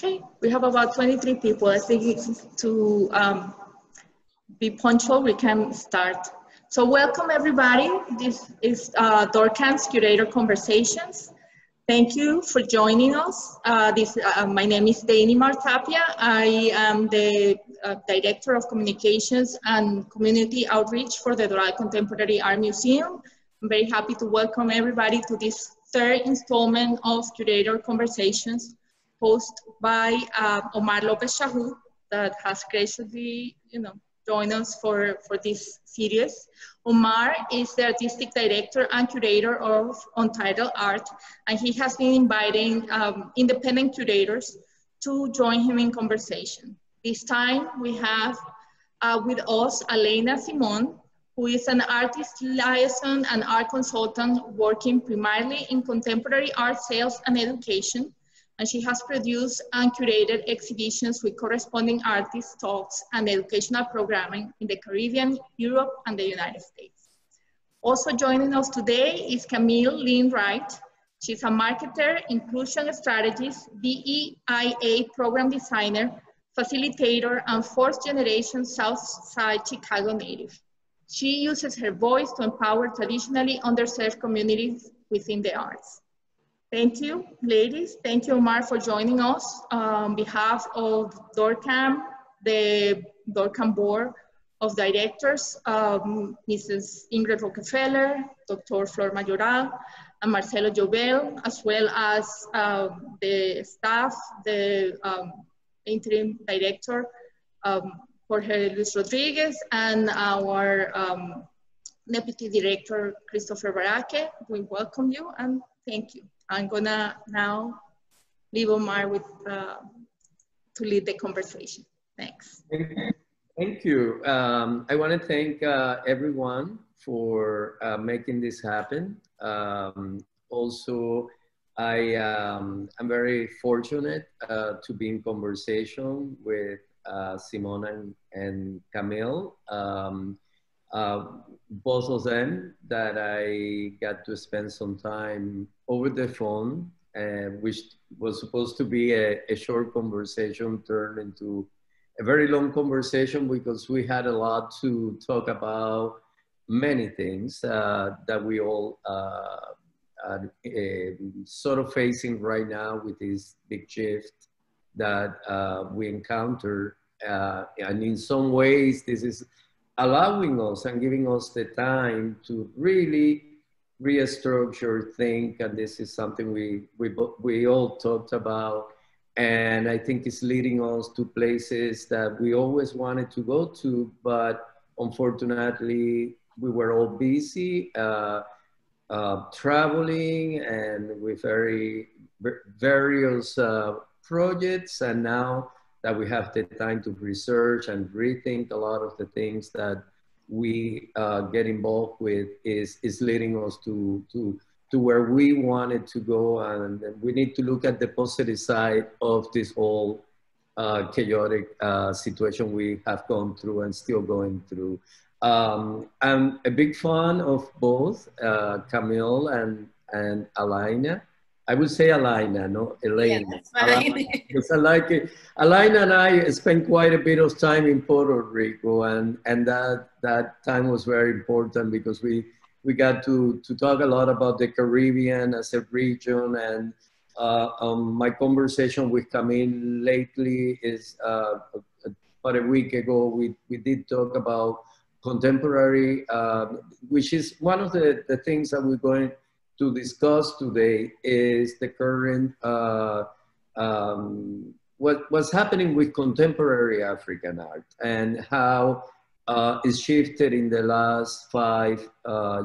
Okay, we have about 23 people. I think to be punctual, we can start. So welcome everybody. This is DORCAM's Curator Conversations. Thank you for joining us. My name is Dani Martapia. I am the Director of Communications and Community Outreach for the Doral Contemporary Art Museum. I'm very happy to welcome everybody to this third installment of Curator Conversations, hosted by Omar López-Chahoud, that has graciously, joined us for this series. Omar is the Artistic Director and Curator of Untitled Art, and he has been inviting independent curators to join him in conversation. This time we have with us Alaina Simone, who is an artist liaison and art consultant working primarily in contemporary art sales and education. And she has produced and curated exhibitions with corresponding artist talks and educational programming in the Caribbean, Europe, and the United States. Also joining us today is Camille Lin Wright. She's a marketer, inclusion strategist, DEIA program designer, facilitator, and fourth generation Southside Chicago native. She uses her voice to empower traditionally underserved communities within the arts. Thank you, ladies. Thank you, Omar, for joining us. On behalf of DORCAM, the DORCAM Board of Directors, Mrs. Ingrid Rockefeller, Dr. Flor Mayoral, and Marcelo Jovel, as well as the staff, the interim director, Jorge Luis Rodriguez, and our Deputy Director, Christopher Barake. We welcome you and thank you. I'm gonna now leave Omar with, to lead the conversation. Thanks. Thank you. I want to thank everyone for making this happen. Also, I'm very fortunate to be in conversation with Simone and Camille. Both of them that I got to spend some time over the phone, which was supposed to be a short conversation turned into a very long conversation because we had a lot to talk about, many things that we all are sort of facing right now with this big shift that we encounter. And in some ways, this is allowing us and giving us the time to really restructure, think, and this is something we all talked about, and I think it's leading us to places that we always wanted to go to, but unfortunately we were all busy traveling and with various projects, and now that we have the time to research and rethink a lot of the things that we get involved with is leading us to where we wanted to go. And we need to look at the positive side of this whole chaotic situation we have gone through and still going through. I'm a big fan of both Camille and Alaina. I would say Alaina, no? Elena. Yeah, that's fine. Because I like it. Alaina and I spent quite a bit of time in Puerto Rico, and that time was very important because we got to talk a lot about the Caribbean as a region, and my conversation with Camille lately is about a week ago, we did talk about contemporary, which is one of the things that we're going to discuss today is the current, what's happening with contemporary African art and how it's shifted in the last 5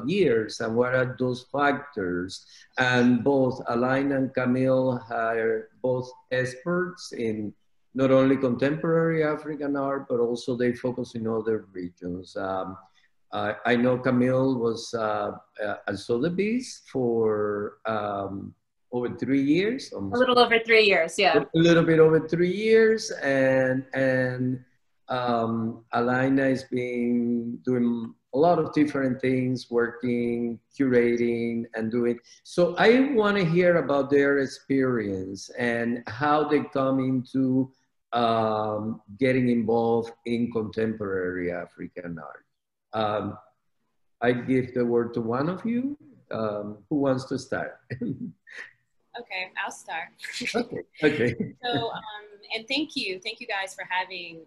years, and what are those factors. And both Alaina and Camille are both experts in not only contemporary African art, but also they focus in other regions. I know Camille was at Sotheby's for over 3 years. Almost. A little over 3 years, yeah. A little bit over 3 years, and Alaina is doing a lot of different things, working, curating, and doing. So I want to hear about their experience and how they come into getting involved in contemporary African art. I give the word to one of you. Who wants to start? Okay, I'll start. Okay. Okay. So, and thank you guys for having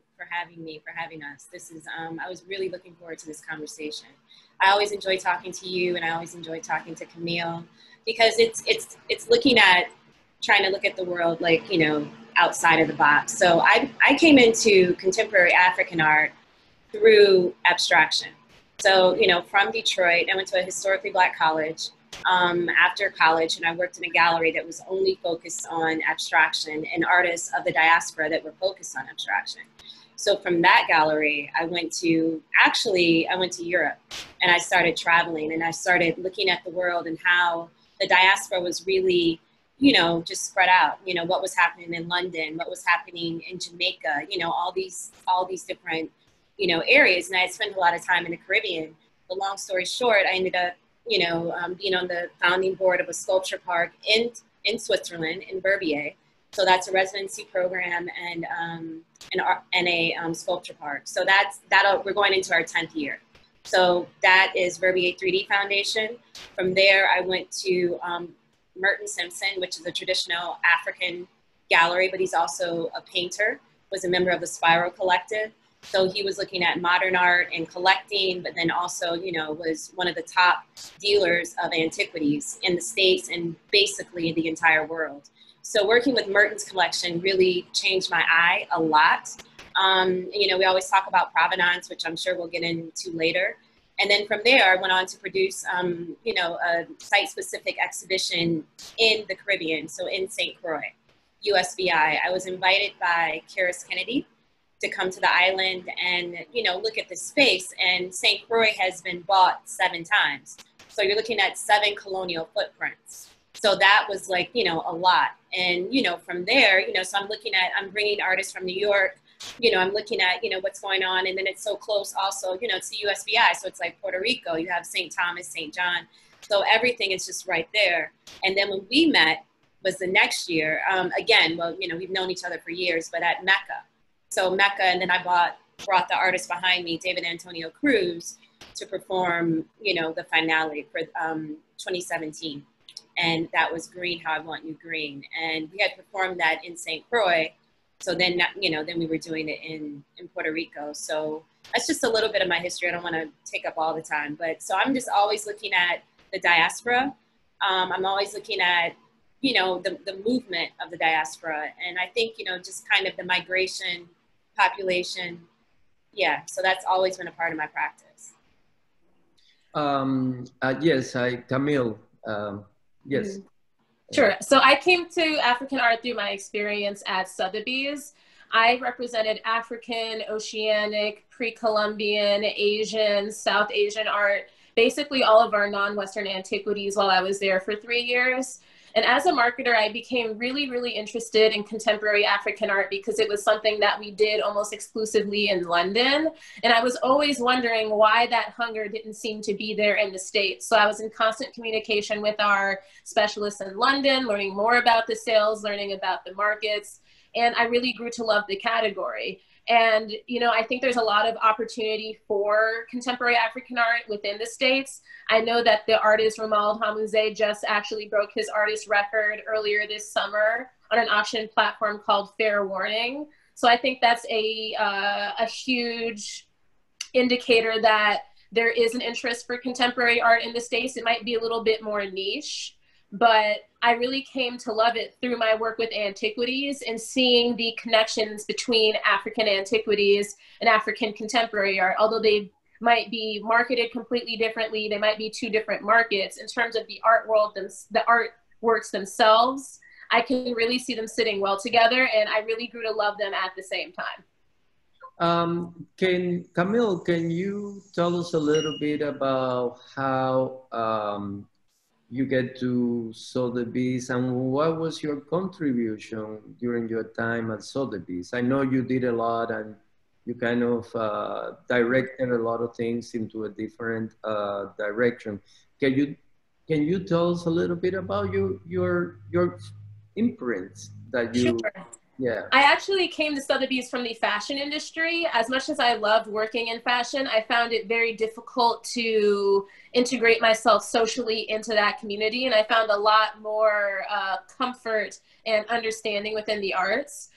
us. This is, I was really looking forward to this conversation. I always enjoy talking to you, and I always enjoy talking to Camille, because it's looking at, trying to look at the world like, you know, outside of the box. So I came into contemporary African art through abstraction. So, you know, from Detroit, I went to a historically Black college. After college, and I worked in a gallery that was only focused on abstraction and artists of the diaspora that were focused on abstraction. So from that gallery, I went to Europe, and I started traveling, and I started looking at the world and how the diaspora was really, you know, just spread out. You know, what was happening in London, what was happening in Jamaica, you know, all these different, you know, areas. And I had spent a lot of time in the Caribbean. But long story short, I ended up, you know, being on the founding board of a sculpture park in Switzerland, in Verbier. So that's a residency program and a sculpture park. So we're going into our 10th year. So that is Verbier 3D Foundation. From there, I went to Merton Simpson, which is a traditional African gallery, but he's also a painter, was a member of the Spiral Collective. So he was looking at modern art and collecting, but then also, you know, was one of the top dealers of antiquities in the States and basically the entire world. So working with Merton's collection really changed my eye a lot. You know, we always talk about provenance, which I'm sure we'll get into later. And then from there, I went on to produce, you know, a site-specific exhibition in the Caribbean, so in St. Croix, USVI. I was invited by Karis Kennedy to come to the island and, you know, look at the space. And St. Croix has been bought 7 times. So you're looking at 7 colonial footprints. So that was like, you know, a lot. And, you know, from there, you know, so I'm bringing artists from New York, you know, I'm looking at, you know, what's going on. And then it's so close also, you know, it's the USVI. So it's like Puerto Rico, you have St. Thomas, St. John. So everything is just right there. And then when we met was the next year, again, well, you know, we've known each other for years, but at Mecca. So Mecca, and then I brought the artist behind me, David Antonio Cruz, to perform, you know, the finale for 2017. And that was Green, How I Want You Green. And we had performed that in St. Croix. So then, you know, then we were doing it in Puerto Rico. So that's just a little bit of my history. I don't want to take up all the time. But so I'm just always looking at the diaspora. I'm always looking at, you know, the movement of the diaspora. And I think, you know, just kind of the migration, population. Yeah, so that's always been a part of my practice. Yes, Camille, yes. Sure. So I came to African art through my experience at Sotheby's. I represented African, Oceanic, pre-Columbian, Asian, South Asian art, basically all of our non-Western antiquities while I was there for 3 years. And as a marketer, I became really, really interested in contemporary African art because it was something that we did almost exclusively in London. And I was always wondering why that hunger didn't seem to be there in the States. So I was in constant communication with our specialists in London, learning more about the sales, learning about the markets. And I really grew to love the category. And, you know, I think there's a lot of opportunity for contemporary African art within the States. I know that the artist Romuald Hamuze just actually broke his artist record earlier this summer on an auction platform called Fair Warning. So I think that's a huge indicator that there is an interest for contemporary art in the States. It might be a little bit more niche, but I really came to love it through my work with antiquities and seeing the connections between African antiquities and African contemporary art. Although they might be marketed completely differently, they might be 2 different markets. In terms of the art world, the artworks themselves, I can really see them sitting well together, and I really grew to love them at the same time. Camille, can you tell us a little bit about how you get to Sotheby's and what was your contribution during your time at Sotheby's? I know you did a lot and you kind of directed a lot of things into a different direction. Can you tell us a little bit about your imprints that you? Sure. Yeah. I actually came to Sotheby's from the fashion industry. As much as I loved working in fashion, I found it very difficult to integrate myself socially into that community. And I found a lot more comfort and understanding within the arts.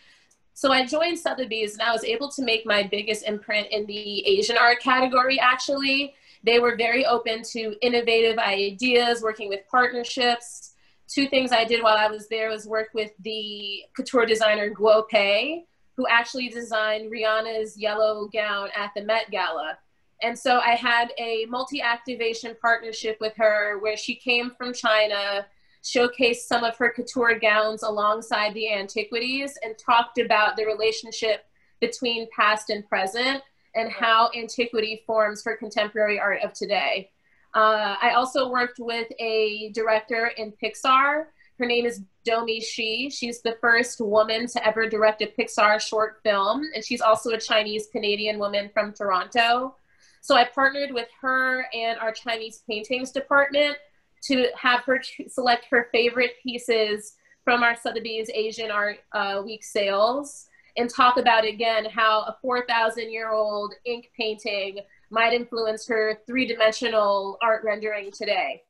So I joined Sotheby's and I was able to make my biggest imprint in the Asian art category, actually. They were very open to innovative ideas, working with partnerships. Two things I did while I was there was work with the couture designer Guo Pei, who actually designed Rihanna's yellow gown at the Met Gala. And so I had a multi-activation partnership with her where she came from China, showcased some of her couture gowns alongside the antiquities, and talked about the relationship between past and present and how antiquity forms for contemporary art of today. I also worked with a director in Pixar. Her name is Domi Shi. She's the first woman to ever direct a Pixar short film, and she's also a Chinese-Canadian woman from Toronto. So I partnered with her and our Chinese paintings department to have her select her favorite pieces from our Sotheby's Asian Art Week sales and talk about, again, how a 4,000-year-old ink painting might influence her three-dimensional art rendering today.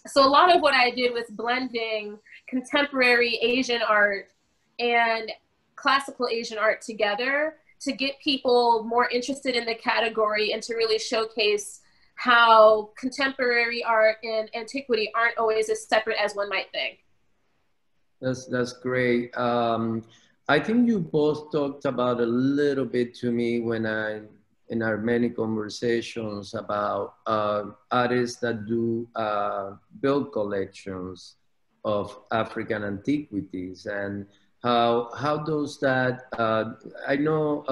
So a lot of what I did was blending contemporary Asian art and classical Asian art together to get people more interested in the category and to really showcase how contemporary art and antiquity aren't always as separate as one might think. That's great. I think you both talked about a little bit to me in our many conversations about artists that do build collections of African antiquities and how does that, I know,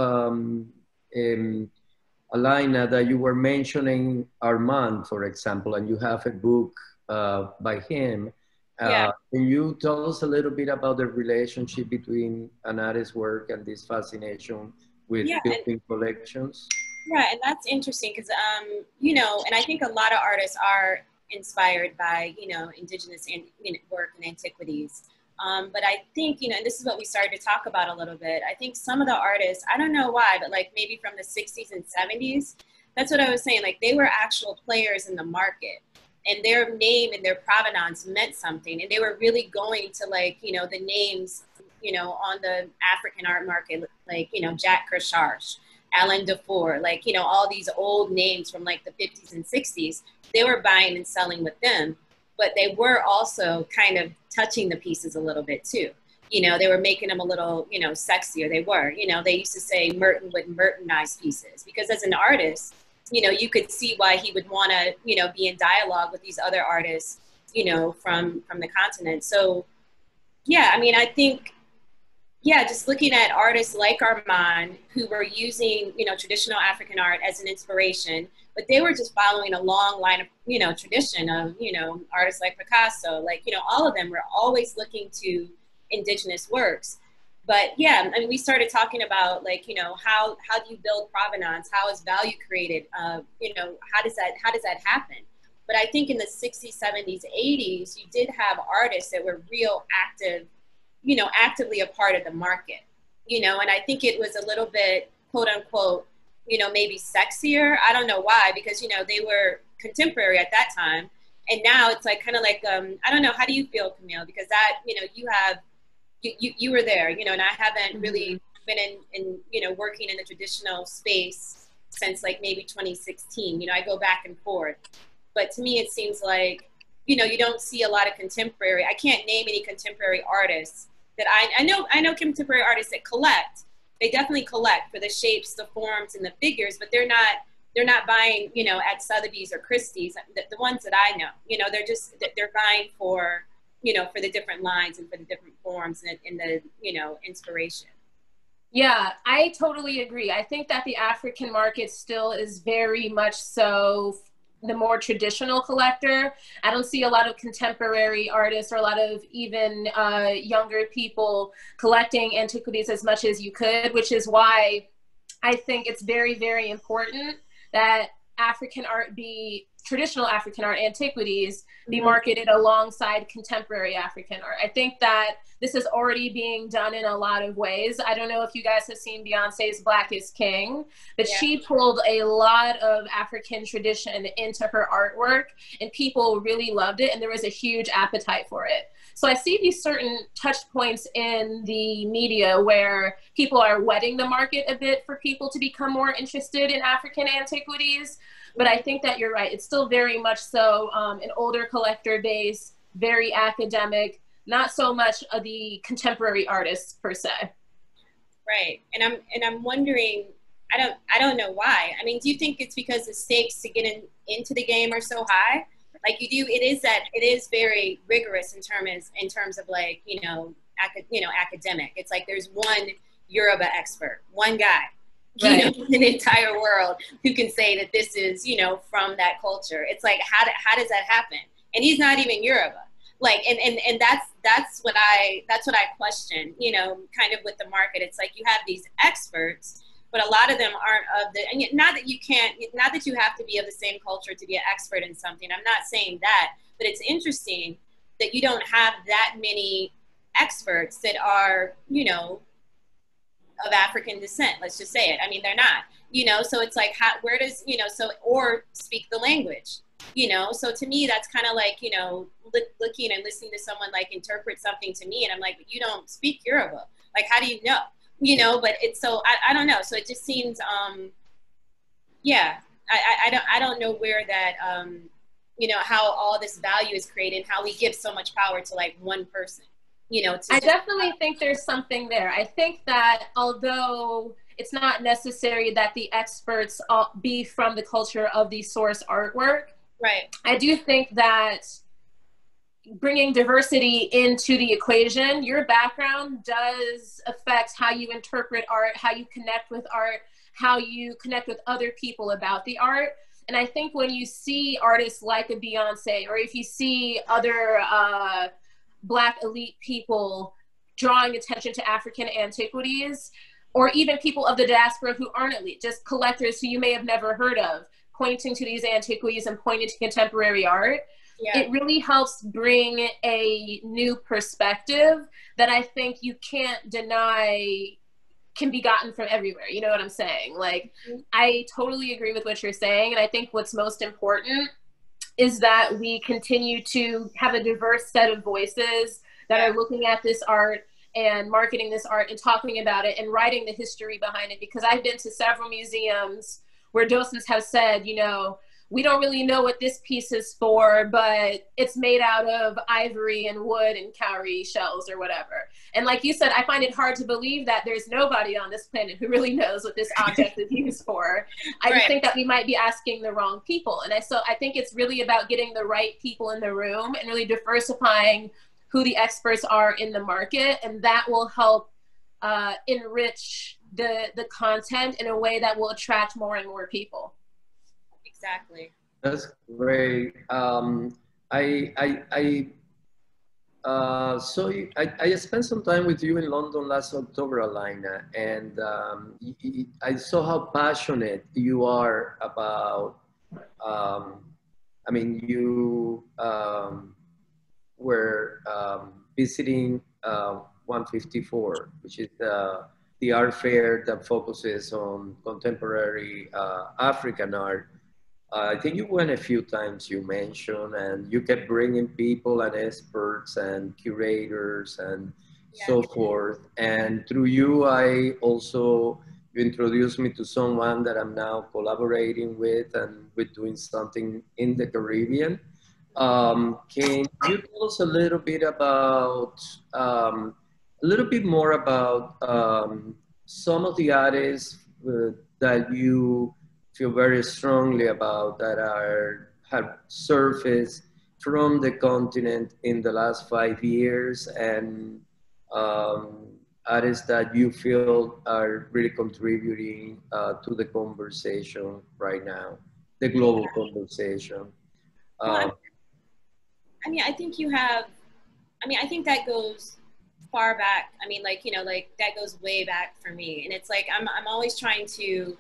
Alaina, that you were mentioning Armand, for example, and you have a book by him. Yeah. Can you tell us a little bit about the relationship between an artist's work and this fascination with building collections? Yeah, and that's interesting because, you know, and I think a lot of artists are inspired by, you know, indigenous work and antiquities. But I think, you know, and this is what we started to talk about a little bit. I think some of the artists, I don't know why, but like maybe from the 60s and 70s, that's what I was saying. Like they were actual players in the market and their name and their provenance meant something. And they were really going to like, you know, the names, you know, on the African art market, like, you know, Jack Kershaw, Alain Dufour, like, you know, all these old names from like the 50s and 60s, they were buying and selling with them. But they were also kind of touching the pieces a little bit too. You know, they were making them a little, you know, sexier. They were, you know, they used to say Merton would Mertonize pieces because as an artist, you know, you could see why he would want to, you know, be in dialogue with these other artists, you know, from the continent. So, yeah, I mean, I think, yeah, just looking at artists like Armand who were using, you know, traditional African art as an inspiration, but they were just following a long line of, you know, tradition of, you know, artists like Picasso, like, you know, all of them were always looking to indigenous works. But yeah, I mean, we started talking about like, you know, how do you build provenance? How is value created? You know, how does that happen? But I think in the 60s, 70s, 80s, you did have artists that were real active, you know, actively a part of the market, you know, and I think it was a little bit, quote unquote, you know, maybe sexier. I don't know why, because, you know, they were contemporary at that time. And now it's like, kind of like, I don't know, how do you feel, Camille? Because that, you know, you were there, you know, and I haven't really been in, you know, working in the traditional space since like maybe 2016, you know, I go back and forth. But to me, it seems like, you know, you don't see a lot of contemporary, I can't name any contemporary artists that I know contemporary artists that collect. They definitely collect for the shapes, the forms, and the figures, but they're not buying, you know, at Sotheby's or Christie's. The ones that I know, you know, they're buying for, you know, for the different lines and for the different forms and the, you know, inspiration. Yeah, I totally agree. I think that the African market still is very much so the more traditional collector. I don't see a lot of contemporary artists or a lot of even younger people collecting antiquities as much as you could, which is why I think it's very, very important that African art traditional African art, antiquities, be marketed alongside contemporary African art. I think that this is already being done in a lot of ways. I don't know if you guys have seen Beyonce's Black is King, but she pulled a lot of African tradition into her artwork, and people really loved it, and there was a huge appetite for it. So I see these certain touch points in the media where people are wetting the market a bit for people to become more interested in African antiquities. But I think that you're right. It's still very much so an older collector base, very academic, not so much of the contemporary artists per se. Right. And I'm wondering, I don't know why. I mean, do you think it's because the stakes to get into the game are so high? Like it is very rigorous in terms of like, academic. It's like there's one Yoruba expert, one guy, in the entire world who can say that this is, from that culture. It's like, how does that happen? And he's not even Yoruba. Like, and that's what I question, kind of with the market. It's like you have these experts, but a lot of them aren't of the, and not that you have to be of the same culture to be an expert in something. I'm not saying that, but it's interesting that you don't have that many experts that are, of African descent, let's just say it. I mean, they're not, so it's like, where does, or speak the language, so to me, that's kind of like, looking and listening to someone like interpret something to me. And I'm like, but you don't speak Yoruba. Like, how do you know? But it's so, I don't know. So it just seems, I don't know where that, how all this value is created, how we give so much power to like one person. I definitely think there's something there. I think that although it's not necessary that the experts be from the culture of the source artwork, right? I do think that bringing diversity into the equation, your background does affect how you interpret art, how you connect with art, how you connect with other people about the art. And I think when you see artists like a Beyonce, or if you see other Black elite people drawing attention to African antiquities, or even people of the diaspora who aren't elite, just collectors who you may have never heard of, pointing to these antiquities and pointing to contemporary art, it really helps bring a new perspective that I think you can't deny can be gotten from everywhere. You know what I'm saying? Like, I totally agree with what you're saying. And I think what's most important is that we continue to have a diverse set of voices that are looking at this art and marketing this art and talking about it and writing the history behind it. Because I've been to several museums where docents have said, we don't really know what this piece is for, but it's made out of ivory and wood and cowrie shells or whatever. And like you said, I find it hard to believe that there's nobody on this planet who really knows what this object is used for. I just think that we might be asking the wrong people. And so I think it's really about getting the right people in the room and really diversifying who the experts are in the market. And that will help enrich the content in a way that will attract more and more people. Exactly. That's great. I spent some time with you in London last October, Alaina, and I saw how passionate you are about. You were visiting 154, which is the art fair that focuses on contemporary African art. I think you went a few times, you mentioned, and you kept bringing people and experts and curators and so forth. And through you, you introduced me to someone that I'm now collaborating with, and we're doing something in the Caribbean. Can you tell us a little bit more about some of the artists that you feel very strongly about that have surfaced from the continent in the last 5 years, and artists that you feel are really contributing to the conversation right now, the global conversation? I think that goes far back. I mean, like, you know, like that goes way back for me. And it's like, I'm always trying to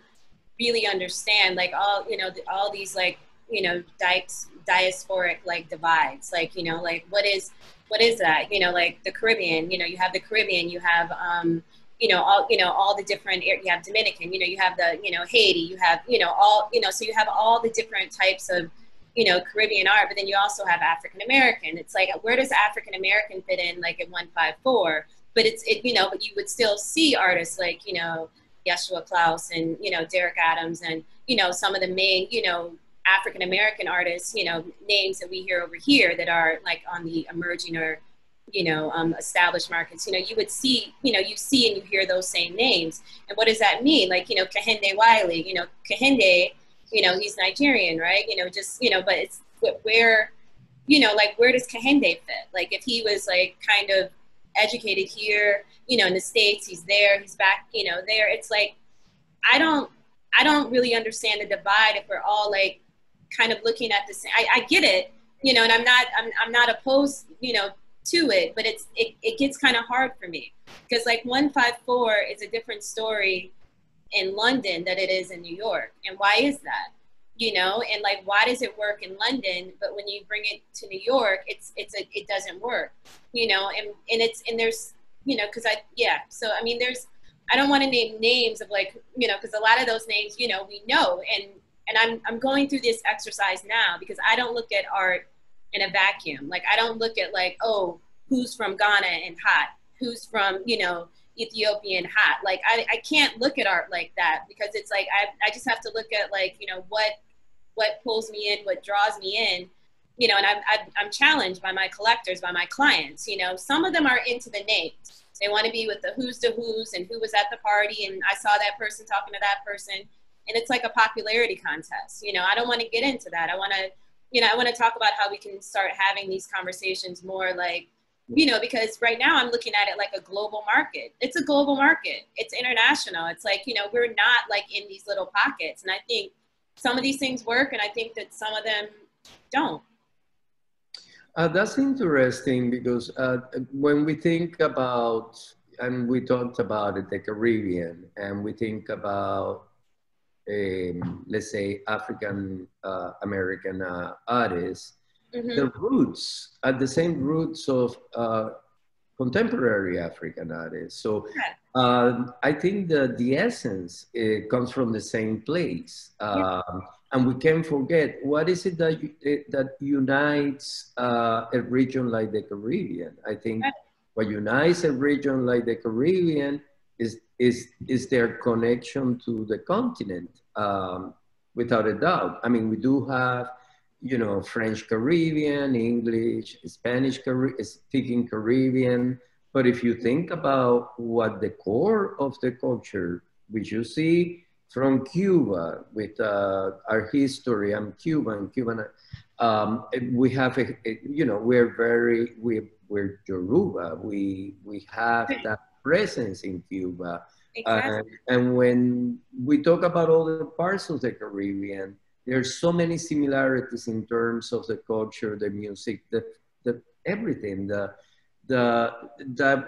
really understand like all, you know, all these like, you know, diasporic like divides, like, you know, like what is that, you know, like the Caribbean, you know, you have the Caribbean, you have, you know, all the different, you have Dominican, you know, you have the, you know, Haiti, you have, you know, all, you know, so you have all the different types of, you know, Caribbean art, but then you also have African-American. It's like, where does African-American fit in like at 154? But you know, but you would still see artists like, you know, Yeshua Klaus and, you know, Derek Adams and, you know, some of the main, you know, African-American artists, you know, names that we hear over here that are like on the emerging or, you know, established markets, you know, you would see, you know, you see and you hear those same names. And what does that mean? Like, you know, Kehinde Wiley, you know, Kehinde, you know, he's Nigerian, right? You know, just, you know, but it's where, you know, like where does Kehinde fit? Like if he was like kind of educated here, you know, in the States, he's there, he's back, you know, there. It's like, I don't really understand the divide if we're all like kind of looking at the same. I get it, you know, and I'm not opposed, you know, to it, but it gets kind of hard for me because like 154 is a different story in London than it is in New York. And why is that? You know, and like, why does it work in London, but when you bring it to New York, it doesn't work, you know, and there's, you know, so, I mean, I don't want to name names of like, you know, because a lot of those names, you know, we know, and I'm going through this exercise now because I don't look at art in a vacuum. Like, I don't look at like, oh, who's from Ghana and hot, who's from, you know, Ethiopian hot. Like, I can't look at art like that because it's like, I just have to look at like, you know, what pulls me in, what draws me in, you know, and I'm challenged by my collectors, by my clients, you know, some of them are into the names. They want to be with the who's to who's and who was at the party. And I saw that person talking to that person. And it's like a popularity contest. You know, I don't want to get into that. I want to, you know, I want to talk about how we can start having these conversations more like, you know, because right now I'm looking at it like a global market. It's a global market. It's international. It's like, you know, we're not like in these little pockets. And I think some of these things work and I think that some of them don't. That's interesting because when we think about, and we talked about it, the Caribbean, and we think about, let's say, African American artists, the roots are the same roots of contemporary African artists. So I think that the essence comes from the same place. And we can't forget, what is it that unites a region like the Caribbean? I think what unites a region like the Caribbean is their connection to the continent, without a doubt. I mean, we do have, you know, French Caribbean, English, Spanish speaking Caribbean. But if you think about what the core of the culture, which you see from Cuba with our history, I'm Cuban, we have, you know, we're Yoruba. We have that presence in Cuba. Exactly. And when we talk about all the parts of the Caribbean, there's so many similarities in terms of the culture, the music, the everything, that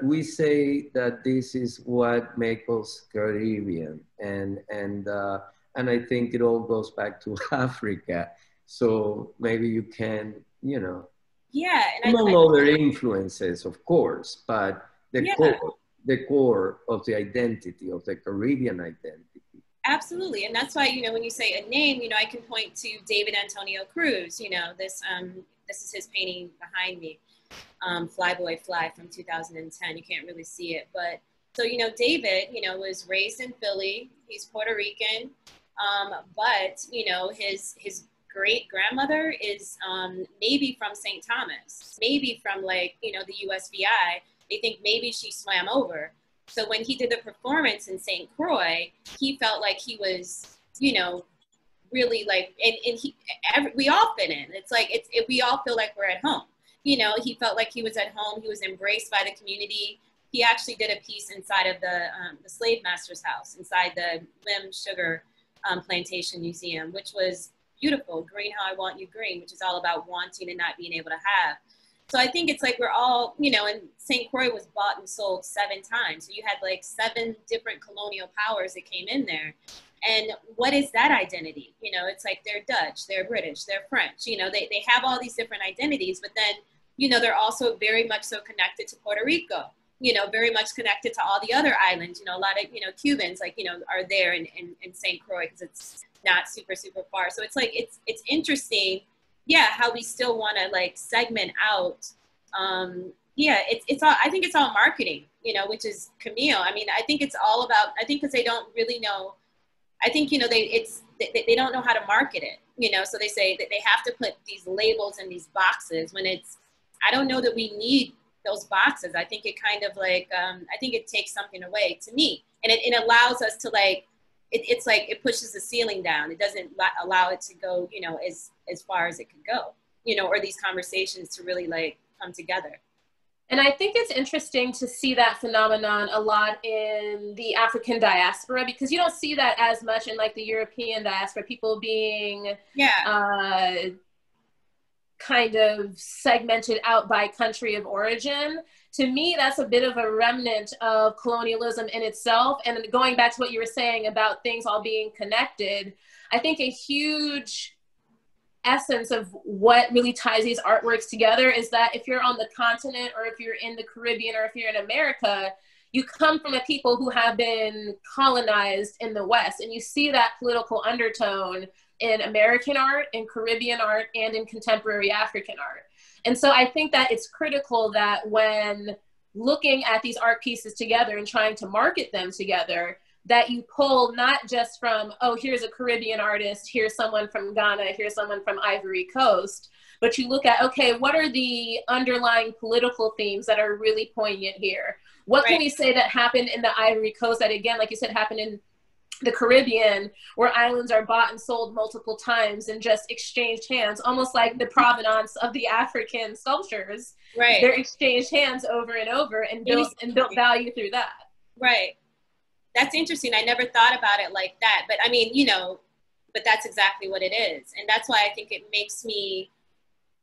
we say that this is what makes us Caribbean, and I think it all goes back to Africa. So maybe you can, you know, and among other influences, of course, but the core of the identity of the Caribbean identity. Absolutely, and that's why, you know, when you say a name, you know, I can point to David Antonio Cruz. You know, this is his painting behind me. Fly Boy Fly from 2010. You can't really see it, but so, you know, David, you know, was raised in Philly. He's Puerto Rican, but you know, his great grandmother is maybe from St. Thomas, maybe from like, you know, the USVI. They think maybe she swam over. So when he did the performance in St. Croix, he felt like he was, you know, really like, and we all fit in. It's like we all feel like we're at home. You know, he felt like he was at home. He was embraced by the community. He actually did a piece inside of the slave master's house, inside the Lim Sugar Plantation Museum, which was beautiful. Green How I Want You Green, which is all about wanting and not being able to have. So I think it's like we're all, you know, and St. Croix was bought and sold 7 times. So you had like 7 different colonial powers that came in there. And what is that identity? You know, it's like they're Dutch, they're British, they're French, you know, they have all these different identities, but then, you know, they're also very much so connected to Puerto Rico, you know, very much connected to all the other islands. You know, a lot of, you know, Cubans, like, you know, are there in St. Croix because it's not super, super far. So it's like, it's interesting, yeah, how we still want to like segment out. Yeah, it's all, I think it's all marketing, you know, which is Camille. I mean, I think it's all about, I think because they don't really know, I think, you know, they don't know how to market it, you know, so they say that they have to put these labels in these boxes when it's, I don't know that we need those boxes. I think it kind of like, I think it takes something away to me. And it allows us to like, it's like, it pushes the ceiling down. It doesn't allow it to go, you know, as far as it could go, you know, or these conversations to really like come together. And I think it's interesting to see that phenomenon a lot in the African diaspora, because you don't see that as much in like the European diaspora, people being kind of segmented out by country of origin. To me, that's a bit of a remnant of colonialism in itself. And going back to what you were saying about things all being connected, I think a huge essence of what really ties these artworks together is that if you're on the continent, or if you're in the Caribbean, or if you're in America, you come from a people who have been colonized in the West, and you see that political undertone in American art, in Caribbean art, and in contemporary African art. And so I think that it's critical that when looking at these art pieces together and trying to market them together, that you pull not just from, oh, here's a Caribbean artist, here's someone from Ghana, here's someone from Ivory Coast, but you look at, okay, what are the underlying political themes that are really poignant here? What can we say that happened in the Ivory Coast that, again, like you said, happened in the Caribbean, where islands are bought and sold multiple times and just exchanged hands, almost like the provenance of the African sculptures. Right. They're exchanged hands over and over and built value through that. Right. That's interesting. I never thought about it like that. But I mean, you know, but that's exactly what it is. And that's why I think it makes me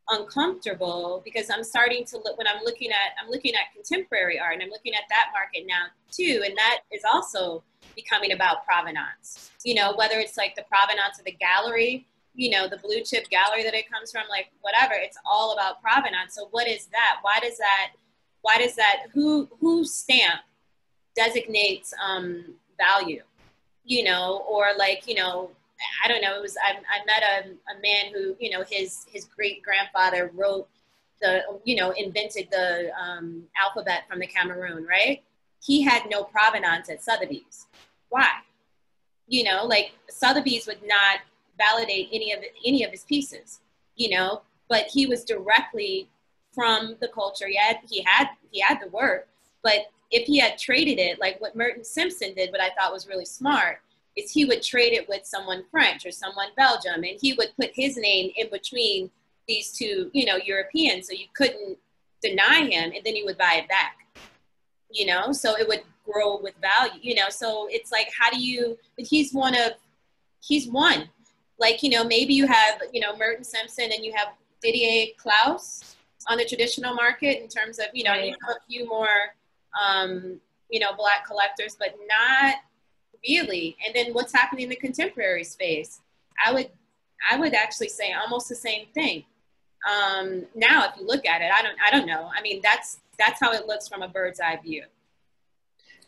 uncomfortable, because I'm starting to look, when I'm looking at contemporary art, and I'm looking at that market now too. And that is also becoming about provenance, you know, whether it's like the provenance of the gallery, you know, the blue chip gallery that it comes from, like whatever, it's all about provenance. So what is that? Why does that, whose stamp designates value, you know, or like, you know, I don't know, it was, I met a man who, you know, his great grandfather wrote the, you know, invented the alphabet from the Cameroon, right? He had no provenance at Sotheby's. Why? You know, like Sotheby's would not validate any of his pieces, you know, but he was directly from the culture. He had the work, but if he had traded it, like what Merton Simpson did, what I thought was really smart, is he would trade it with someone French or someone Belgium, and he would put his name in between these two, you know, Europeans, so you couldn't deny him, and then he would buy it back, you know, so it would grow with value, you know, so it's like, how do you, but he's one, like, you know, maybe you have, you know, Merton Simpson and you have Didier Klaus on the traditional market in terms of, you know, you have a few more, you know, Black collectors, but not really. And then what's happening in the contemporary space? I would actually say almost the same thing. Now, if you look at it, I don't know. I mean, that's how it looks from a bird's eye view.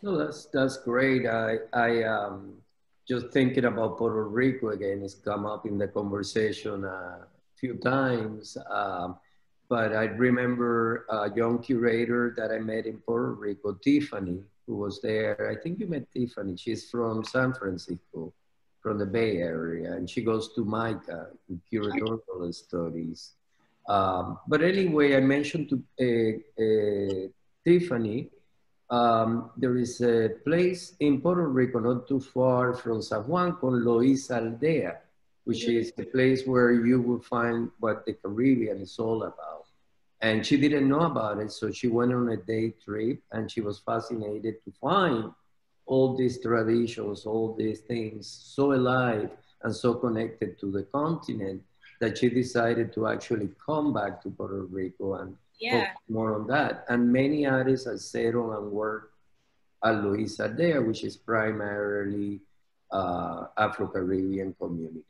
No, that's great. I just thinking about Puerto Rico again. It's come up in the conversation a few times. But I remember a young curator that I met in Puerto Rico, Tiffany, who was there. I think you met Tiffany. She's from San Francisco, from the Bay Area, and she goes to MICA, curatorial studies. But anyway, I mentioned to Tiffany, there is a place in Puerto Rico, not too far from San Juan, called Loíza Aldea, which is the place where you will find what the Caribbean is all about. And she didn't know about it, so she went on a day trip, and she was fascinated to find all these traditions, all these things so alive and so connected to the continent that she decided to actually come back to Puerto Rico and Yeah. more on that. And many artists are settled and work at Luisa there, which is primarily Afro-Caribbean community.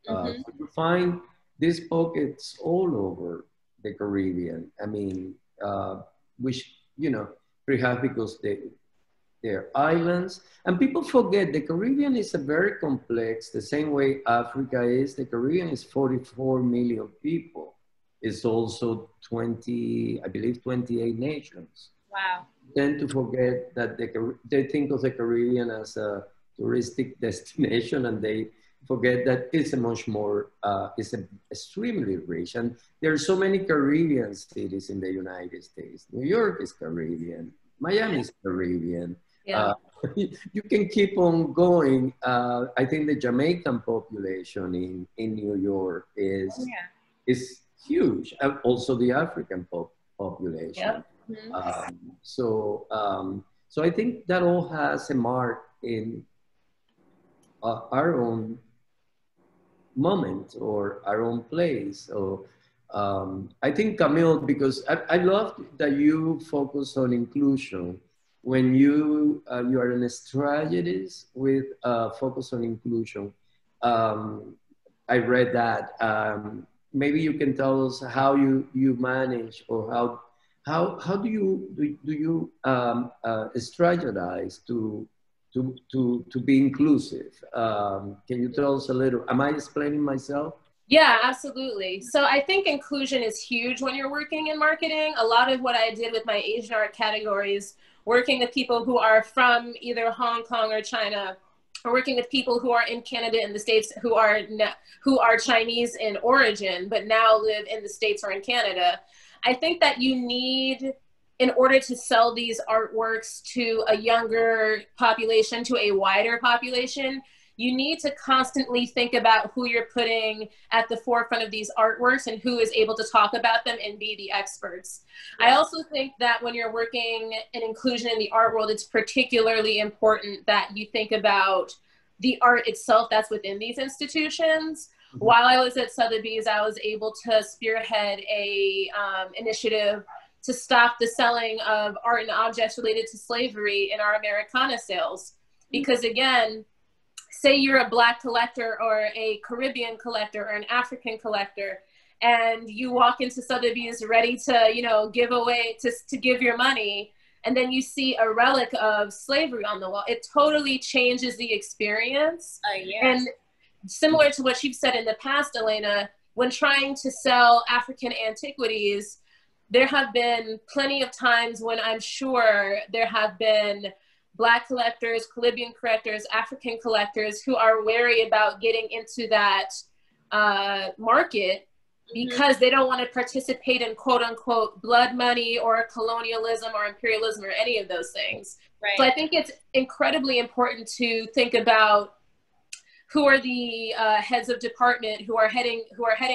So you find these pockets all over the Caribbean. I mean, which, you know, perhaps because they're islands. And people forget the Caribbean is a very complex, the same way Africa is. The Caribbean is 44 million people. It's also 20, I believe 28 nations. Wow. Tend to forget that they think of the Caribbean as a touristic destination, and they forget that it's a much more, it's extremely rich. And there are so many Caribbean cities in the United States. New York is Caribbean, Miami is Caribbean. Yeah. You can keep on going. I think the Jamaican population in New York is huge, and also the African population. Yeah. So I think that all has a mark in our own moment or our own place. So I think, Camille, because I love that you focus on inclusion. When you are an strategist with focus on inclusion, I read that. Maybe you can tell us how you manage, or how do you strategize to be inclusive? Can you tell us a little? Am I explaining myself? Yeah, absolutely. So I think inclusion is huge when you're working in marketing. A lot of what I did with my Asian art categories, working with people who are from either Hong Kong or China, or working with people who are in Canada and the States who are Chinese in origin, but now live in the States or in Canada. I think that you need, in order to sell these artworks to a younger population, to a wider population, you need to constantly think about who you're putting at the forefront of these artworks and who is able to talk about them and be the experts. I also think that when you're working in inclusion in the art world, it's particularly important that you think about the art itself that's within these institutions. While I was at Sotheby's, I was able to spearhead a initiative to stop the selling of art and objects related to slavery in our Americana sales. Because again, say you're a Black collector or a Caribbean collector or an African collector, and you walk into Sotheby's ready to, you know, give away, to give your money, and then you see a relic of slavery on the wall, it totally changes the experience. And similar to what you've said in the past, Elena, when trying to sell African antiquities, there have been plenty of times when I'm sure there have been Black collectors, Caribbean collectors, African collectors who are wary about getting into that market because they don't want to participate in quote unquote blood money or colonialism or imperialism or any of those things. So I think it's incredibly important to think about who are the heads of department who are heading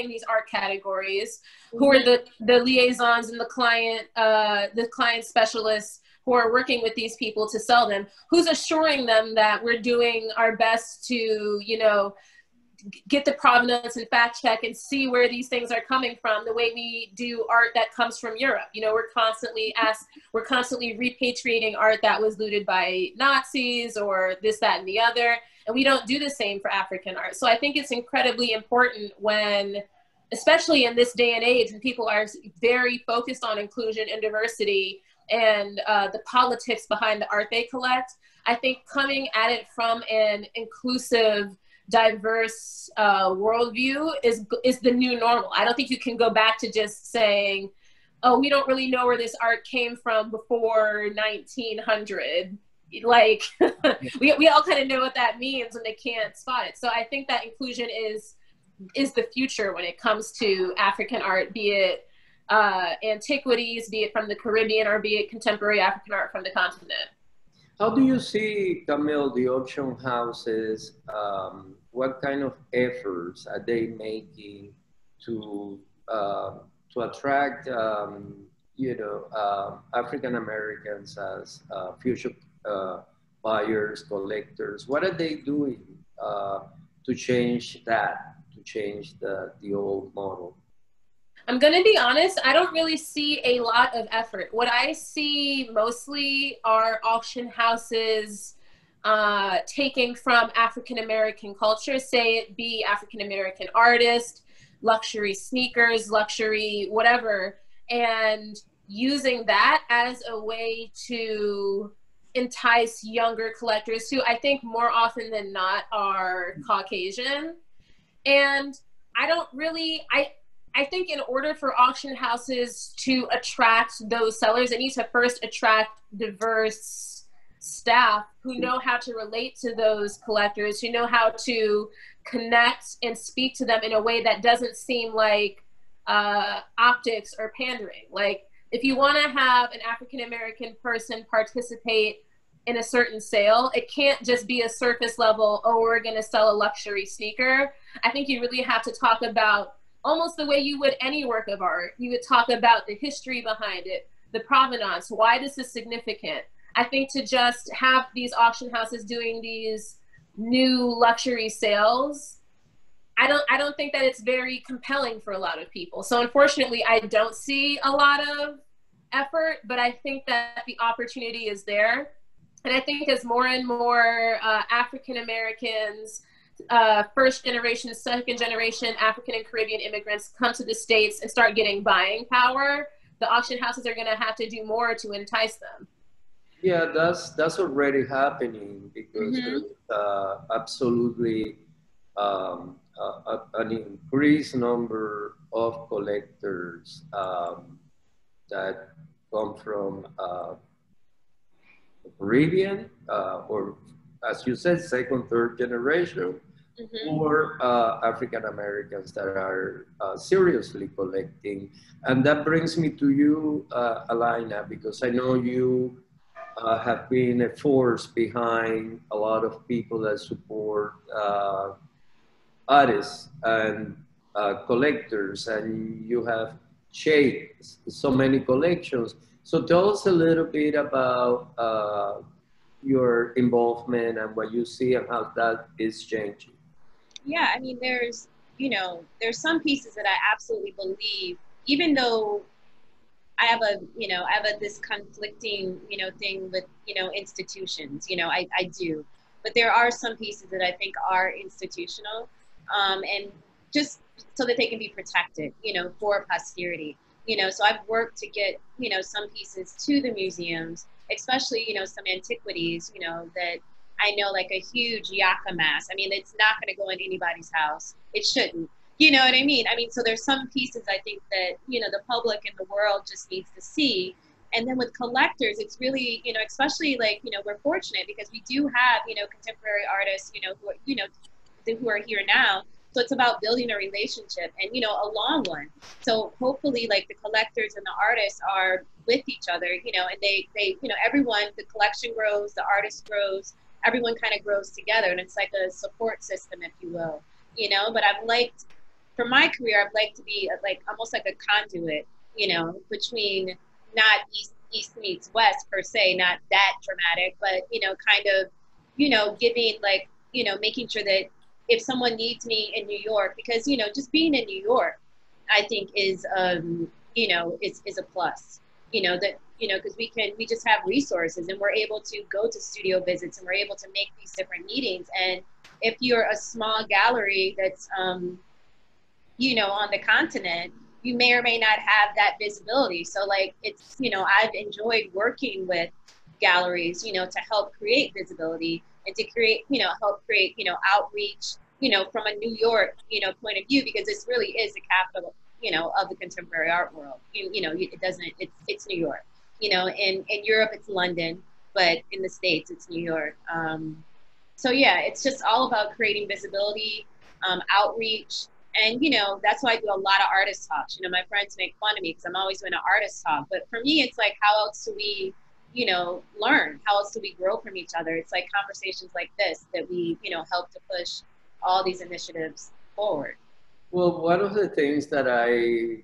these art categories, who are the liaisons and the client specialists who are working with these people to sell them, who's assuring them that we're doing our best to, you know, get the provenance and fact check and see where these things are coming from, the way we do art that comes from Europe. You know, we're constantly repatriating art that was looted by Nazis or this, that, and the other. And we don't do the same for African art. So I think it's incredibly important when, especially in this day and age, when people are very focused on inclusion and diversity and the politics behind the art they collect, I think coming at it from an inclusive, diverse worldview is the new normal. I don't think you can go back to just saying, oh, we don't really know where this art came from before 1900. Like, we all kind of know what that means when they can't spot it. So I think that inclusion is the future when it comes to African art, be it antiquities, be it from the Caribbean, or be it contemporary African art from the continent. How do you see, Camille, the auction houses? What kind of efforts are they making to attract, you know, African Americans as future buyers, collectors? What are they doing to change that, to change the old model? I'm going to be honest, I don't really see a lot of effort. What I see mostly are auction houses taking from African-American culture, say it be African-American artists, luxury sneakers, luxury whatever, and using that as a way to entice younger collectors who I think more often than not are Caucasian. And I don't really, I think in order for auction houses to attract those sellers, they need to first attract diverse staff who know how to relate to those collectors, who know how to connect and speak to them in a way that doesn't seem like optics or pandering. Like, if you want to have an African-American person participate in a certain sale, it can't just be a surface level, oh, we're going to sell a luxury sneaker. I think you really have to talk about, almost the way you would any work of art, you would talk about the history behind it, the provenance, why this is significant. I think to just have these auction houses doing these new luxury sales, I don't think that it's very compelling for a lot of people. So unfortunately, I don't see a lot of effort, but I think that the opportunity is there. And I think as more and more African Americans, first generation, second generation African and Caribbean immigrants come to the States and start getting buying power, the auction houses are going to have to do more to entice them. Yeah, that's already happening, because there's absolutely an increased number of collectors that come from the Caribbean, or as you said, second, third generation, or African Americans that are seriously collecting. And that brings me to you, Alaina, because I know you have been a force behind a lot of people that support artists and collectors, and you have shaped so many collections. So tell us a little bit about your involvement and what you see and how that is changing. Yeah, I mean, there's some pieces that I absolutely believe, even though I have this conflicting, thing with, institutions, I do, but there are some pieces that I think are institutional, and just so that they can be protected, for posterity, so I've worked to get, some pieces to the museums, especially, some antiquities, that I know, like a huge yucca mask. I mean, it's not going to go in anybody's house. It shouldn't. You know what I mean? I mean, so there's some pieces I think that, the public and the world just needs to see. And then with collectors, it's really, especially like, we're fortunate because we do have, contemporary artists, who are here now. So it's about building a relationship and, a long one. So hopefully like the collectors and the artists are with each other, and they, everyone, the collection grows, the artist grows, everyone kind of grows together. And it's like a support system, if you will, but I've liked, for my career, I'd like to be like almost like a conduit, between not East meets West per se, not that dramatic, but, kind of, giving like, making sure that if someone needs me in New York, because, just being in New York, I think is, is a plus, that, because we just have resources and we're able to go to studio visits and we're able to make these different meetings. And if you're a small gallery that's, on the continent, you may or may not have that visibility. So like, it's, I've enjoyed working with galleries, to help create visibility and to create, help create, outreach, from a New York, point of view, because this really is the capital, of the contemporary art world. It doesn't, it's New York, in Europe, it's London, but in the States, it's New York. So yeah, it's just all about creating visibility, outreach. And, that's why I do a lot of artist talks. My friends make fun of me because I'm always doing an artist talk. But for me, it's like, how else do we, learn? How else do we grow from each other? It's like conversations like this that we, help to push all these initiatives forward. Well, one of the things that I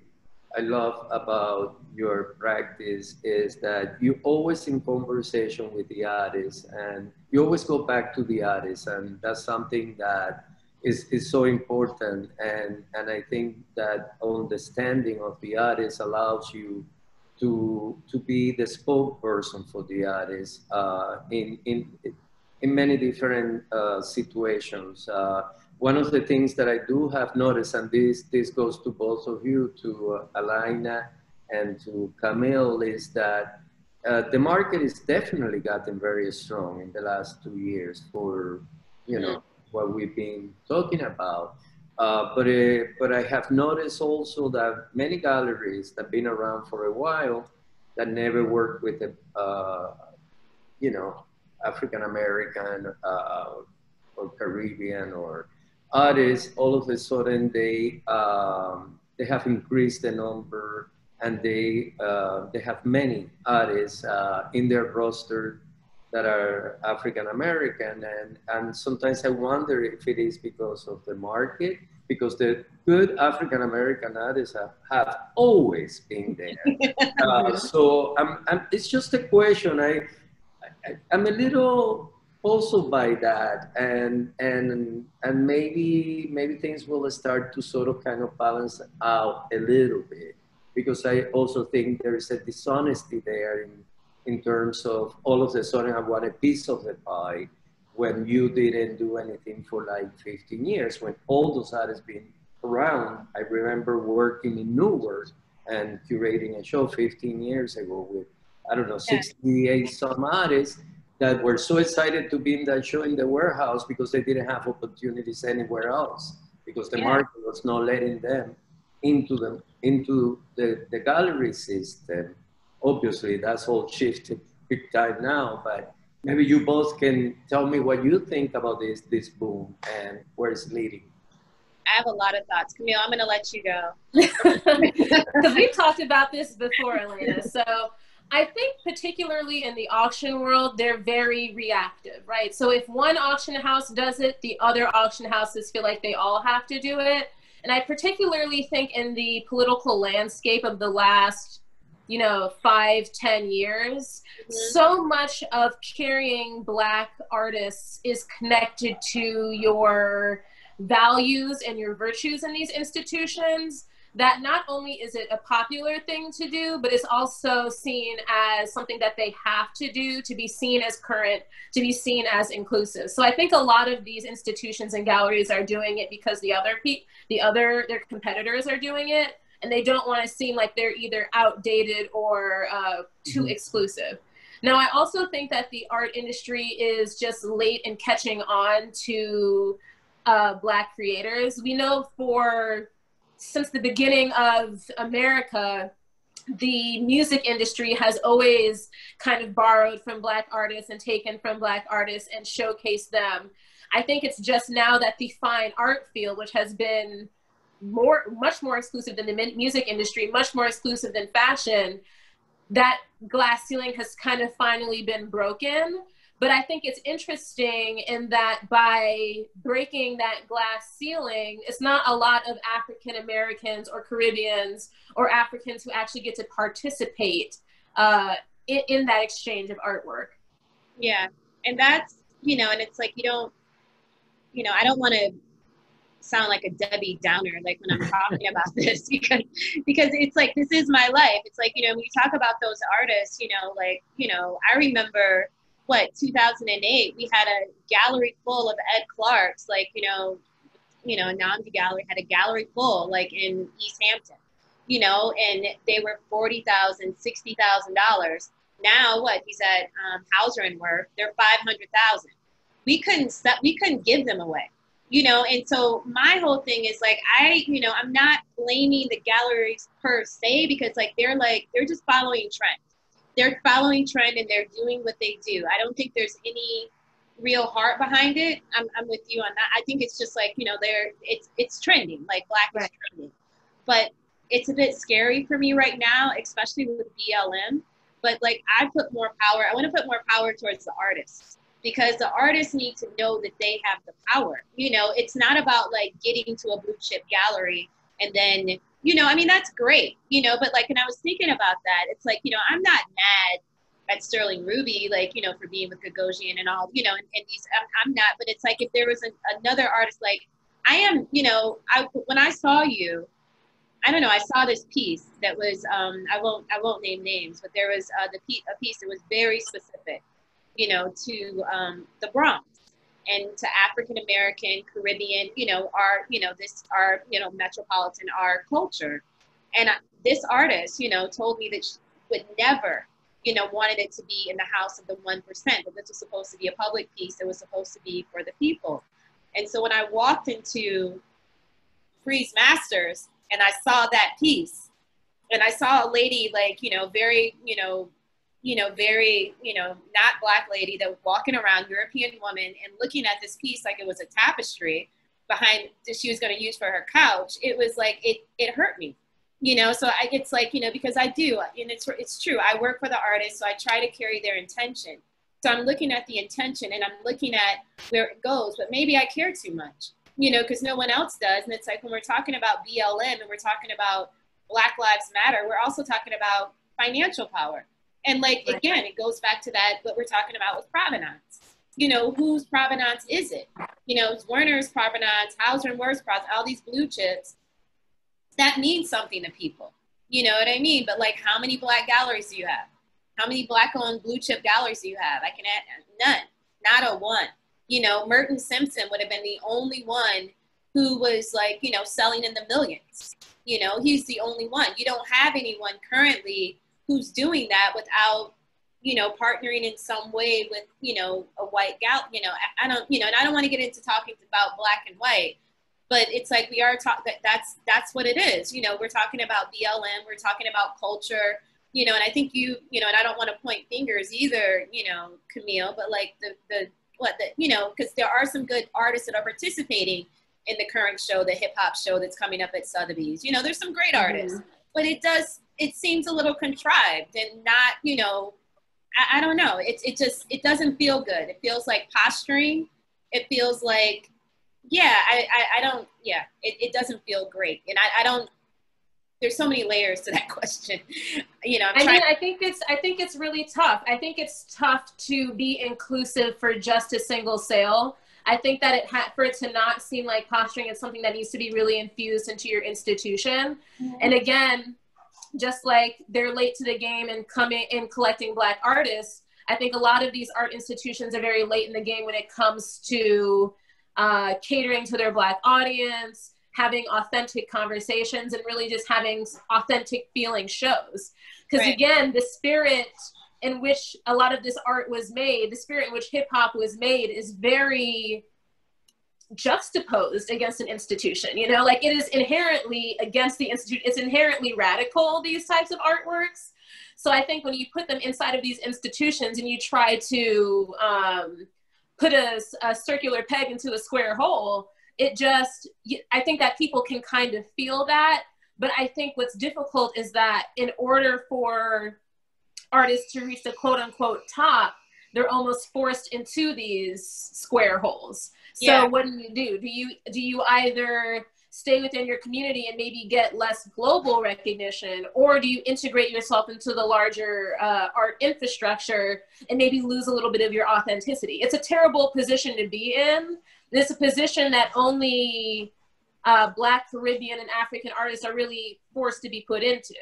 love about your practice is that you're always in conversation with the artist and you always go back to the artist. And that's something that is so important, and I think that understanding of the artist allows you to be the spokesperson for the artist in many different situations. One of the things that I do have noticed, and this goes to both of you, to Alaina and to Camille, is that the market has definitely gotten very strong in the last 2 years for, you know, what we've been talking about. But I have noticed also that many galleries that have been around for a while that never worked with a, you know, African American or Caribbean or artists, all of a sudden they have increased the number, and they have many artists in their roster that are African American, and sometimes I wonder if it is because of the market, because the good African American artists have always been there. So it's just a question. I'm a little puzzled by that, and maybe things will start to sort of kind of balance out a little bit, because I also think there is a dishonesty there in terms of all of a sudden I want a piece of the pie when you didn't do anything for like 15 years, when all those artists been around. I remember working in Newark and curating a show 15 years ago with, I don't know, 68 some artists that were so excited to be in that show in the warehouse because they didn't have opportunities anywhere else, because the market was not letting them into the gallery system. Obviously, that's all shifted big time now, but maybe you both can tell me what you think about this boom and where it's leading. I have a lot of thoughts. Camille, I'm going to let you go. Because we've talked about this before, Elena. So I think particularly in the auction world, they're very reactive, right? So if one auction house does it, the other auction houses feel like they all have to do it. And I particularly think in the political landscape of the last, 5-10 years, so much of carrying Black artists is connected to your values and your virtues in these institutions, that not only is it a popular thing to do, but it's also seen as something that they have to do to be seen as current, to be seen as inclusive. So I think a lot of these institutions and galleries are doing it because their competitors are doing it, and they don't want to seem like they're either outdated or too exclusive. Now, I also think that the art industry is just late in catching on to Black creators. We know since the beginning of America, the music industry has always kind of borrowed from Black artists and taken from Black artists and showcased them. I think it's just now that the fine art field, which has been much more exclusive than the music industry, much more exclusive than fashion, that glass ceiling has kind of finally been broken. But I think it's interesting in that by breaking that glass ceiling, it's not a lot of African Americans or Caribbeans or Africans who actually get to participate in that exchange of artwork. Yeah, and that's, and it's like, I don't want to sound like a Debbie Downer, like when I'm talking about this, because it's like, this is my life. It's like, when you talk about those artists, I remember, 2008, we had a gallery full of Ed Clark's, Namdi Gallery had a gallery full, like in East Hampton, and they were $40,000, $60,000. Now he's at Hauser and Wirth, they're $500,000. We couldn't give them away, and so my whole thing is like, I'm not blaming the galleries per se, because they're just following trend. They're following trend and they're doing what they do. I don't think there's any real heart behind it. I'm with you on that. I think it's just like, it's trending, like Black is trending. But it's a bit scary for me right now, especially with BLM. But I want to put more power towards the artists, because the artists need to know that they have the power. It's not about getting to a blue chip gallery and then, that's great, but when I was thinking about that, it's like, I'm not mad at Sterling Ruby, for being with Gagosian and all, and these, I'm not, but it's like, if there was another artist, I am, you know, when I saw you, I don't know, I saw this piece that was, I won't name names, but there was a piece that was very specific, you know, to the Bronx and to African American, Caribbean, you know, our metropolitan, our culture. And this artist, you know, told me that she would never, you know, wanted it to be in the house of the 1%, that this was supposed to be a public piece that was supposed to be for the people. And so when I walked into Freeze Masters and I saw that piece, and I saw a lady like, you know, very, very, not Black lady that was walking around, European woman, and looking at this piece like it was a tapestry behind that she was going to use for her couch, it was like, it hurt me, you know? So it's like, you know, because I do, and it's true. I work for the artist, so I try to carry their intention. So I'm looking at the intention and I'm looking at where it goes, but maybe I care too much, you know, because no one else does. And it's like when we're talking about BLM and we're talking about Black Lives Matter, we're also talking about financial power. And like, again, it goes back to that, what we're talking about with provenance. You know, whose provenance is it? You know, it's Werner's provenance, Hauser and Wirth's provenance, all these blue chips. That means something to people. You know what I mean? But like, how many Black galleries do you have? How many Black-owned blue chip galleries do you have? I can add none, not a one. You know, Merton Simpson would have been the only one who was like, you know, selling in the millions. You know, he's the only one. You don't have anyone currently who's doing that without, you know, partnering in some way with, you know, a white gal. You know, I don't, you know, and I don't want to get into talking about Black and white, but it's like we are talking. That's what it is. You know, we're talking about BLM. We're talking about culture. You know, and I think you know, and I don't want to point fingers either, you know, Camille, but like you know, because there are some good artists that are participating in the current show, the hip hop show that's coming up at Sotheby's. You know, there's some great artists, but it seems a little contrived and not, you know, I don't know. It doesn't feel good. It feels like posturing. It feels like, yeah, it doesn't feel great. And I don't, there's so many layers to that question. You know, I think it's really tough. I think it's tough to be inclusive for just a single sale. I think that for it to not seem like posturing, it's something that needs to be really infused into your institution. Mm-hmm. And again, just like they're late to the game and coming in collecting Black artists, I think a lot of these art institutions are very late in the game when it comes to catering to their Black audience, having authentic conversations, and really just having authentic feeling shows. Because again, the spirit in which a lot of this art was made, the spirit in which hip hop was made is very juxtaposed against an institution, you know, like it is inherently against the institute. It's inherently radical, these types of artworks. So I think when you put them inside of these institutions and you try to put a circular peg into a square hole, I think that people can kind of feel that. But I think what's difficult is that in order for artists to reach the quote unquote top, they're almost forced into these square holes. So what do? Do you either stay within your community and maybe get less global recognition, or do you integrate yourself into the larger art infrastructure and maybe lose a little bit of your authenticity? It's a terrible position to be in. It's a position that only Black, Caribbean, and African artists are really forced to be put into.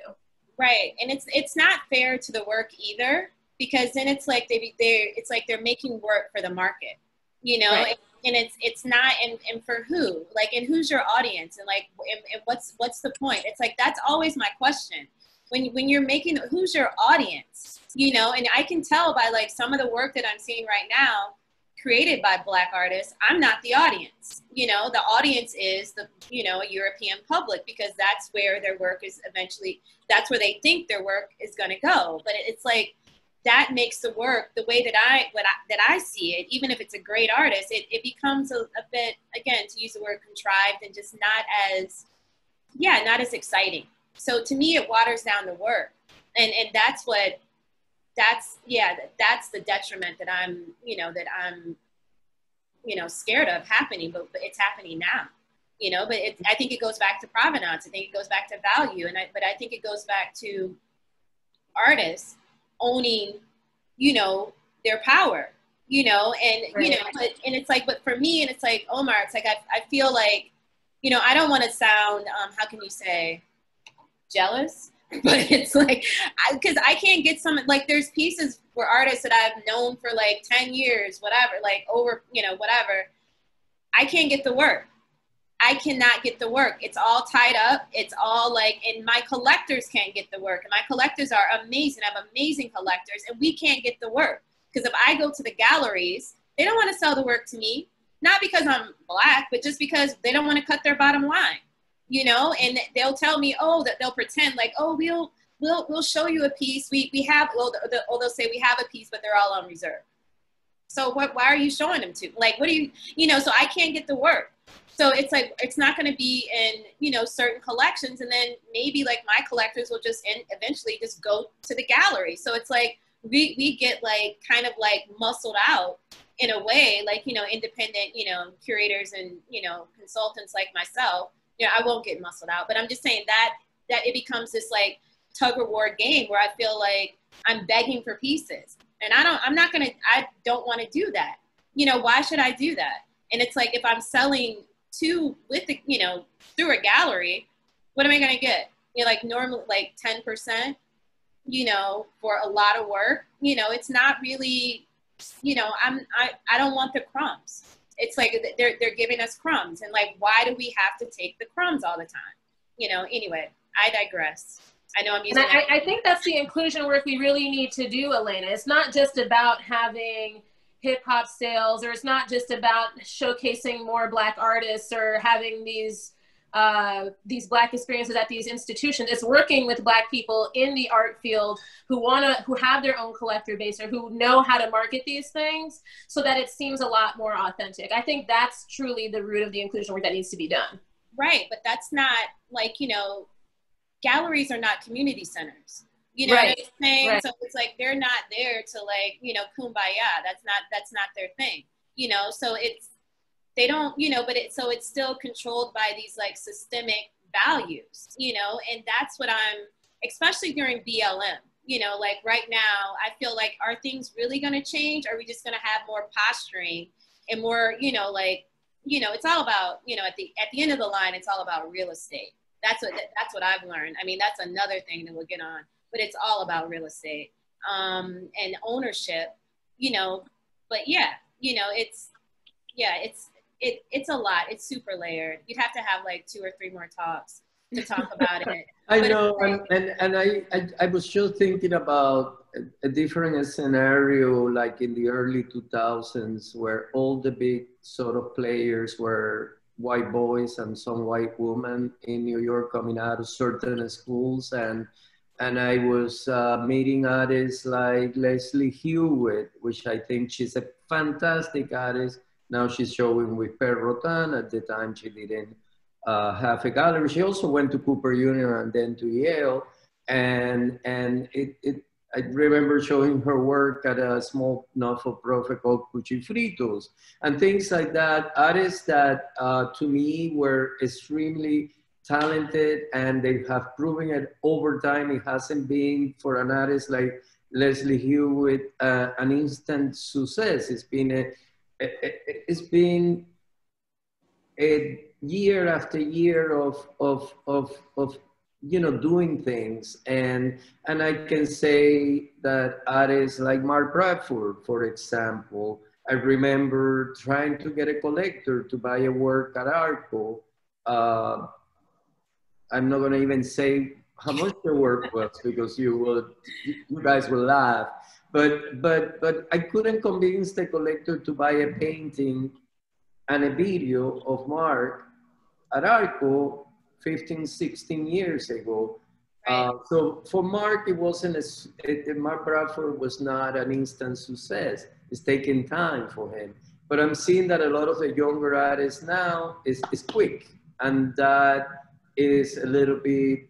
Right, and it's not fair to the work either, because then it's like they're making work for the market, you know, and it's not, and for who, like, and who's your audience, and like, and what's the point? It's like that's always my question when you're making, who's your audience, you know? And I can tell by like some of the work that I'm seeing right now, created by Black artists, I'm not the audience. You know, the audience is the, you know, a European public, because that's where their work is eventually, that's where they think their work is going to go. But it's like, that makes the work the way that I see it, even if it's a great artist, it becomes a bit, again, to use the word contrived, and just not as exciting. So to me, it waters down the work. And that's the detriment that I'm scared of happening, but it's happening now, you know. But I think it goes back to provenance. I think it goes back to value, but I think it goes back to artists owning, you know, their power, you know, and, right. you know, and it's like, but for me, and it's like, Omar, it's like, I feel like, you know, I don't want to sound, how can you say, jealous? But it's like, because I can't get some, like, there's pieces for artists that I've known for like 10 years, whatever, like over, you know, whatever. I can't get the work. I cannot get the work. It's all tied up. It's all like, and my collectors can't get the work. And my collectors are amazing. I have amazing collectors, and we can't get the work. Because if I go to the galleries, they don't want to sell the work to me. Not because I'm Black, but just because they don't want to cut their bottom line. You know, and they'll tell me, oh, that they'll pretend like, oh, we'll show you a piece. We have, well, they'll say we have a piece, but they're all on reserve. So why are you showing them to? Like, what do you know, so I can't get the work. So it's like, it's not going to be in, you know, certain collections. And then maybe like my collectors will just eventually just go to the gallery. So it's like, we get like, kind of like muscled out in a way, like, you know, independent, you know, curators and, you know, consultants like myself. You know, I won't get muscled out, but I'm just saying that it becomes this like tug of war game where I feel like I'm begging for pieces, and I don't want to do that. You know, why should I do that? And it's like, if I'm selling with the, you know, through a gallery, what am I going to get? You know, like normally like 10%, you know, for a lot of work, you know, it's not really, you know, I don't want the crumbs. It's like they're giving us crumbs, and like, why do we have to take the crumbs all the time? You know, anyway, I digress. I know I'm using and I think that's the inclusion work we really need to do, Elena. It's not just about having hip hop sales, or it's not just about showcasing more Black artists or having these Black experiences at these institutions. It's working with Black people in the art field who have their own collector base, or who know how to market these things so that it seems a lot more authentic. I think that's truly the root of the inclusion work that needs to be done. Right, but that's not like, you know, galleries are not community centers. You know right. what I'm saying? Right. So it's like, they're not there to like, you know, kumbaya. That's not their thing. You know, so they don't, you know, but so it's still controlled by these like systemic values, you know, and that's what especially during BLM, you know, like right now, I feel like, are things really going to change? Are we just going to have more posturing and more, you know, like, you know, it's all about, you know, at the end of the line, it's all about real estate. That's what I've learned. I mean, that's another thing that we'll get on, but it's all about real estate and ownership, you know, but yeah, you know, it's a lot. It's super layered. You'd have to have like 2 or 3 more talks to talk about it. I know, and I was just thinking about a different scenario, like in the early 2000s, where all the big sort of players were white boys and some white women in New York coming out of certain schools, and I was meeting artists like Leslie Hewitt, which I think she's a fantastic artist. Now she's showing with Per Rotan. At the time she didn't have a gallery. She also went to Cooper Union and then to Yale. And I remember showing her work at a small not-for-profit called Cuchifritos and things like that. Artists that to me were extremely talented, and they have proven it over time. It hasn't been, for an artist like Leslie Hewitt, an instant success. It's been a year after year of you know, doing things, and I can say that artists like Mark Bradford, for example, I remember trying to get a collector to buy a work at Arco. I'm not going to even say how much the work was, because you guys will laugh. But I couldn't convince the collector to buy a painting and a video of Mark at Arco 15, 16 years ago. Right. So for Mark, it wasn't Mark Bradford was not an instant success. It's taking time for him. But I'm seeing that a lot of the younger artists now is quick, and that is a little bit,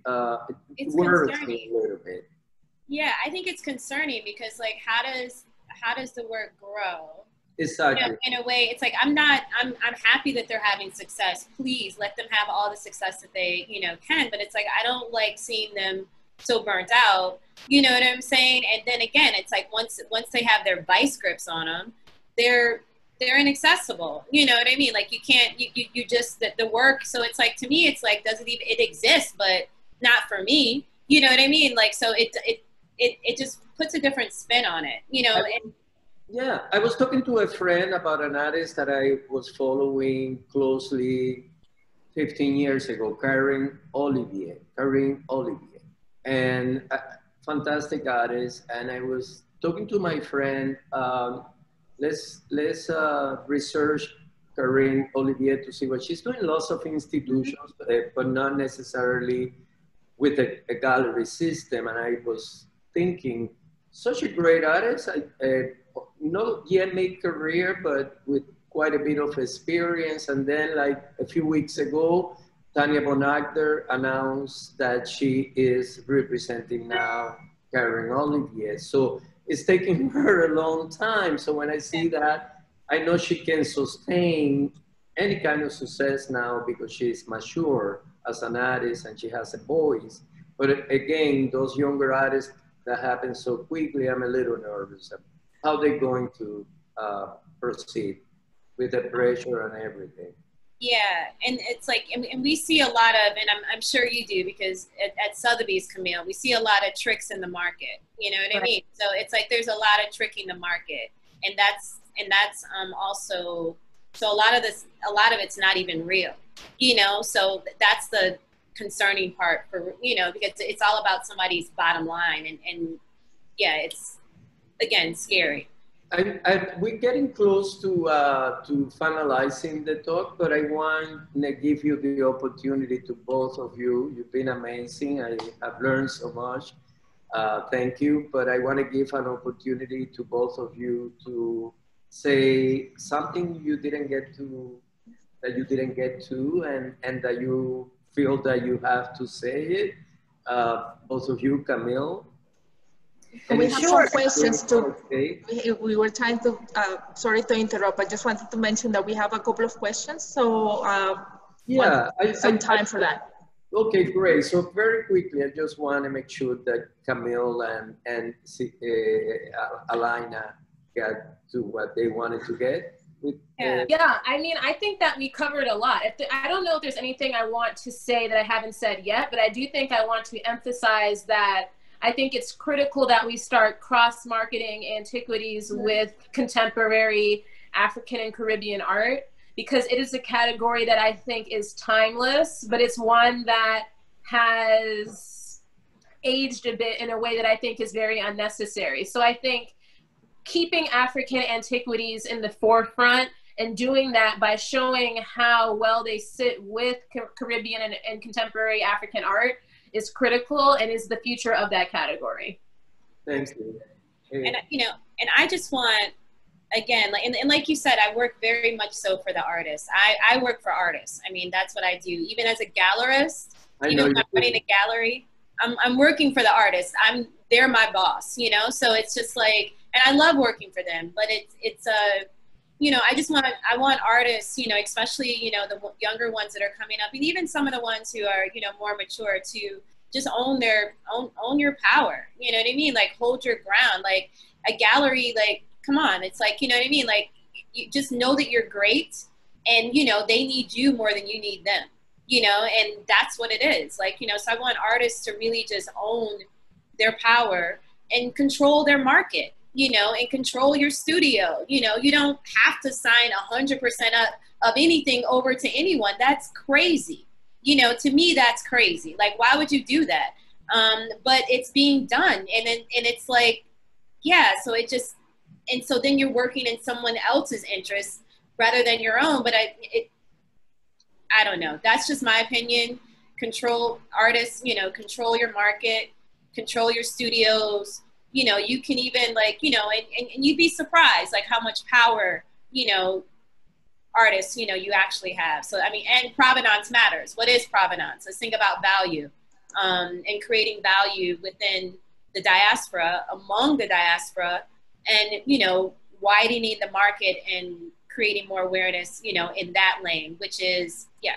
it's worries concerning. me a little bit. Yeah, I think it's concerning because like, how does the work grow? Exactly. You know, in a way, it's like, I'm happy that they're having success. Please let them have all the success that they, you know, can. But it's like, I don't like seeing them so burnt out. You know what I'm saying? And then again, it's like once they have their vice grips on them, they're inaccessible. You know what I mean? Like you can't, you just, the work. So it's like, to me, it's like, doesn't even, it exists, but not for me. You know what I mean? Like, so it just puts a different spin on it, you know? Yeah, I was talking to a friend about an artist that I was following closely 15 years ago, Karen Olivier, and a fantastic artist. And I was talking to my friend, let's research Karen Olivier to see what she's doing. Lots of institutions, but not necessarily with a gallery system. And I was thinking, such a great artist, not yet made career, but with quite a bit of experience. And then like a few weeks ago, Tanya Bonagder announced that she is representing now Karen Olivier. So it's taking her a long time. So when I see that, I know she can sustain any kind of success now because she's mature as an artist and she has a voice. But again, those younger artists that happen so quickly, I'm a little nervous about how they're going to proceed with the pressure and everything. Yeah, and it's like, and we see a lot of, and I'm sure you do, because at Sotheby's, Camille, we see a lot of tricks in the market. You know what I mean? So it's like there's a lot of tricking the market, and that's also, so a lot of it's not even real. You know, so that's the concerning part for, you know, because it's all about somebody's bottom line, and yeah, it's again scary. We're getting close to finalizing the talk, but I want to give you the opportunity to both of you. You've been amazing. I've learned so much. Thank you. But I want to give an opportunity to both of you to say something you didn't get to, and that you feel that you have to say it. Both of you, Camille. We have some questions too. We were trying to, sorry to interrupt, I just wanted to mention that we have a couple of questions, so yeah, some time for that. Okay, great. So very quickly, I just want to make sure that Camille and Alaina got to what they wanted to get. Yeah, I mean, I think that we covered a lot. I don't know if there's anything I want to say that I haven't said yet, but I do think I want to emphasize that I think it's critical that we start cross-marketing antiquities with contemporary African and Caribbean art, because it is a category that I think is timeless, but it's one that has aged a bit in a way that I think is very unnecessary. So I think keeping African antiquities in the forefront and doing that by showing how well they sit with Caribbean and contemporary African art is critical and is the future of that category. Thanks, Lou. And you know, and I just want, again, like, and like you said, I work very much so for the artists. I work for artists. I mean, that's what I do. Even as a gallerist, even when I'm running a gallery, I'm working for the artists. They're my boss, you know. So it's just like, and I love working for them. But it's a, you know, I want artists, you know, especially, you know, the younger ones that are coming up, and even some of the ones who are, you know, more mature, to just own your power. You know what I mean? Like, hold your ground. Like a gallery, like, come on. It's like, you know what I mean? Like, you just know that you're great, and, you know, they need you more than you need them, you know, and that's what it is. Like, you know, so I want artists to really just own their power and control their market, you know, and control your studio. You know, you don't have to sign 100% of anything over to anyone. That's crazy. You know, to me, that's crazy. Like, why would you do that? But it's being done. And it's like, yeah, so it just, and so then you're working in someone else's interest rather than your own. But I don't know. That's just my opinion. Control artists, you know, control your market, control your studios. You know, you can even, like, you know, and you'd be surprised, like, how much power, you know, artists, you know, you actually have. So, I mean, and provenance matters. What is provenance? Let's think about value, and creating value within the diaspora, among the diaspora, and, you know, widening the market and creating more awareness, you know, in that lane, which is, yeah.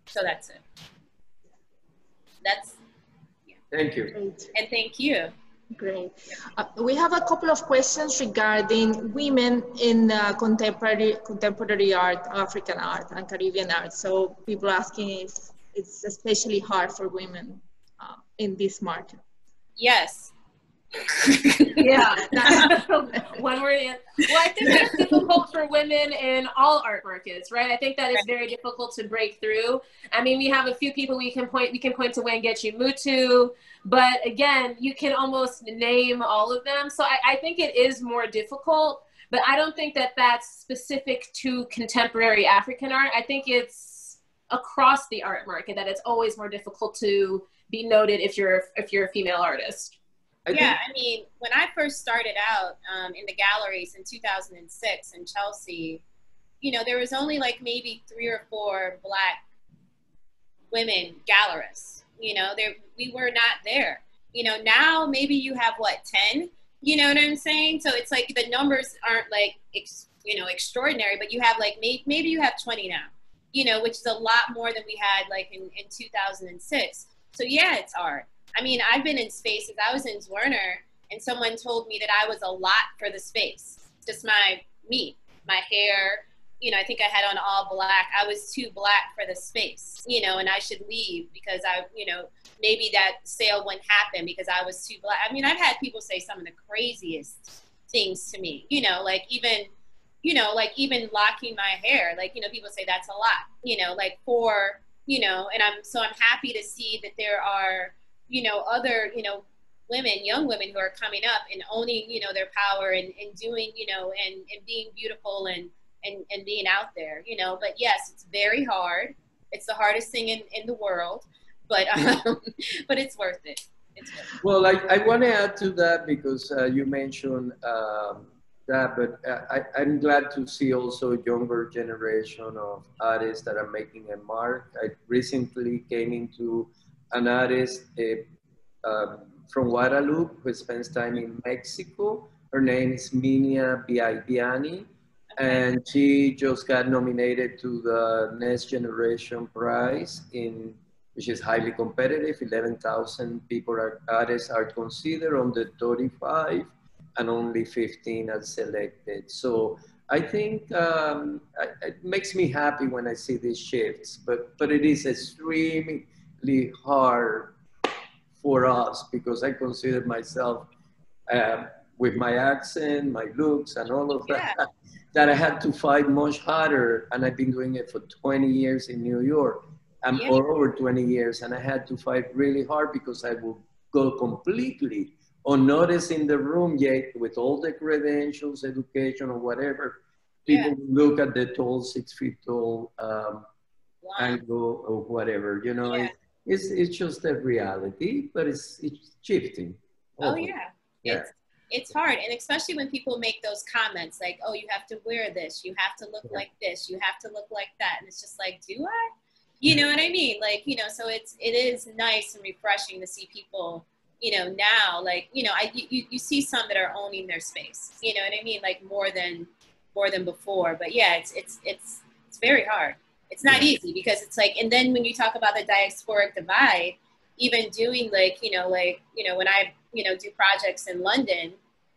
So that's it. That's, yeah. Thank you. And thank you. Great. We have a couple of questions regarding women in contemporary art, African art, and Caribbean art. So people asking if it's especially hard for women in this market. Yes. Yeah, that's one word. Well, I think that's difficult for women in all art markets, right? I think that is very difficult to break through. I mean, we have a few people we can point to Wangechi Mutu, but again, you can almost name all of them. So I think it is more difficult, but I don't think that that's specific to contemporary African art. I think it's across the art market that it's always more difficult to be noted if you're a female artist. Yeah, I mean, when I first started out in the galleries in 2006 in Chelsea, you know, there was only like maybe 3 or 4 Black women gallerists. You know, we were not there. You know, now maybe you have what, 10? You know what I'm saying? So it's like the numbers aren't like extraordinary, but you have like maybe you have 20 now. You know, which is a lot more than we had like in 2006. So yeah, it's hard. I mean, I've been in spaces. I was in Zwerner, and someone told me that I was a lot for the space. Just my hair. You know, I think I had on all black. I was too Black for the space. You know, and I should leave because maybe that sale wouldn't happen because I was too Black. I mean, I've had people say some of the craziest things to me. You know, like even locking my hair. Like, you know, people say that's a lot. You know, like for, you know, and I'm happy to see that there are, you know, other, you know, women, young women who are coming up and owning, you know, their power and doing, you know, and being beautiful and being out there, you know. But yes, it's very hard. It's the hardest thing in the world, but it's worth it. It's worth it. Well, I want to add to that because you mentioned that, but I'm glad to see also a younger generation of artists that are making a mark. I recently came into an artist from Guadalupe who spends time in Mexico. Her name is Minia Bibiani, and she just got nominated to the Next Generation Prize, which is highly competitive. 11,000 artists are considered on the 35, and only 15 are selected. So I think it makes me happy when I see these shifts, but it is extremely hard for us because I consider myself with my accent, my looks, and all of that, that I had to fight much harder. And I've been doing it for 20 years in New York, or over 20 years, and I had to fight really hard because I would go completely unnoticed in the room, yet with all the credentials, education, or whatever. People look at the tall, 6 feet tall angle or whatever, you know. It's just a reality, but it's shifting. Oh yeah. It's hard, and especially when people make those comments like, oh, you have to wear this, you have to look like this, you have to look like that, and it's just like, do I? You know what I mean? Like, you know, so it is nice and refreshing to see people, you know, now, like, you know, you see some that are owning their space, you know what I mean? Like more than before, but yeah, it's very hard. It's not easy because it's like, and then when you talk about the diasporic divide, even doing like, you know, when I, you know, do projects in London,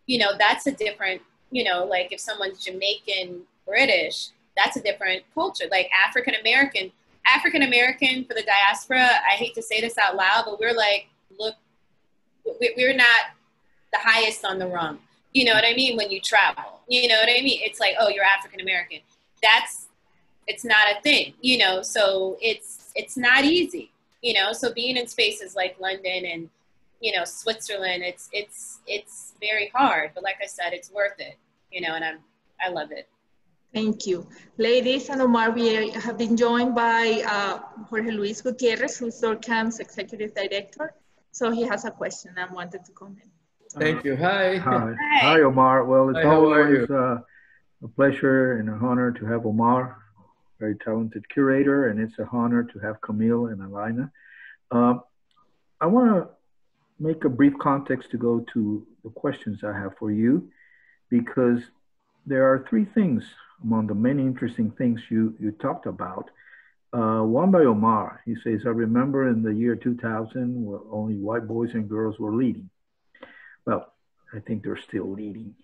you know, that's a different, you know, like if someone's Jamaican, British, that's a different culture. Like African American for the diaspora, I hate to say this out loud, but we're like, look, we're not the highest on the rung. You know what I mean? When you travel, you know what I mean? It's like, oh, you're African American. It's not a thing, you know, so it's not easy, you know, so being in spaces like London and, you know, Switzerland, it's very hard, but like I said, it's worth it, you know, and I love it. Thank you. Ladies and Omar, we have been joined by Jorge Luis Gutierrez, who's DORCAM's Executive Director. So he has a question and wanted to comment. Thank you. Hi. Hi, Omar. Well, it's always a pleasure and an honor to have Omar, very talented curator, and it's an honor to have Camille and Alaina. I want to make a brief context to go to the questions I have for you, because there are 3 things among the many interesting things you talked about. One by Omar, he says, I remember in the year 2000 where only white boys and girls were leading. Well, I think they're still leading.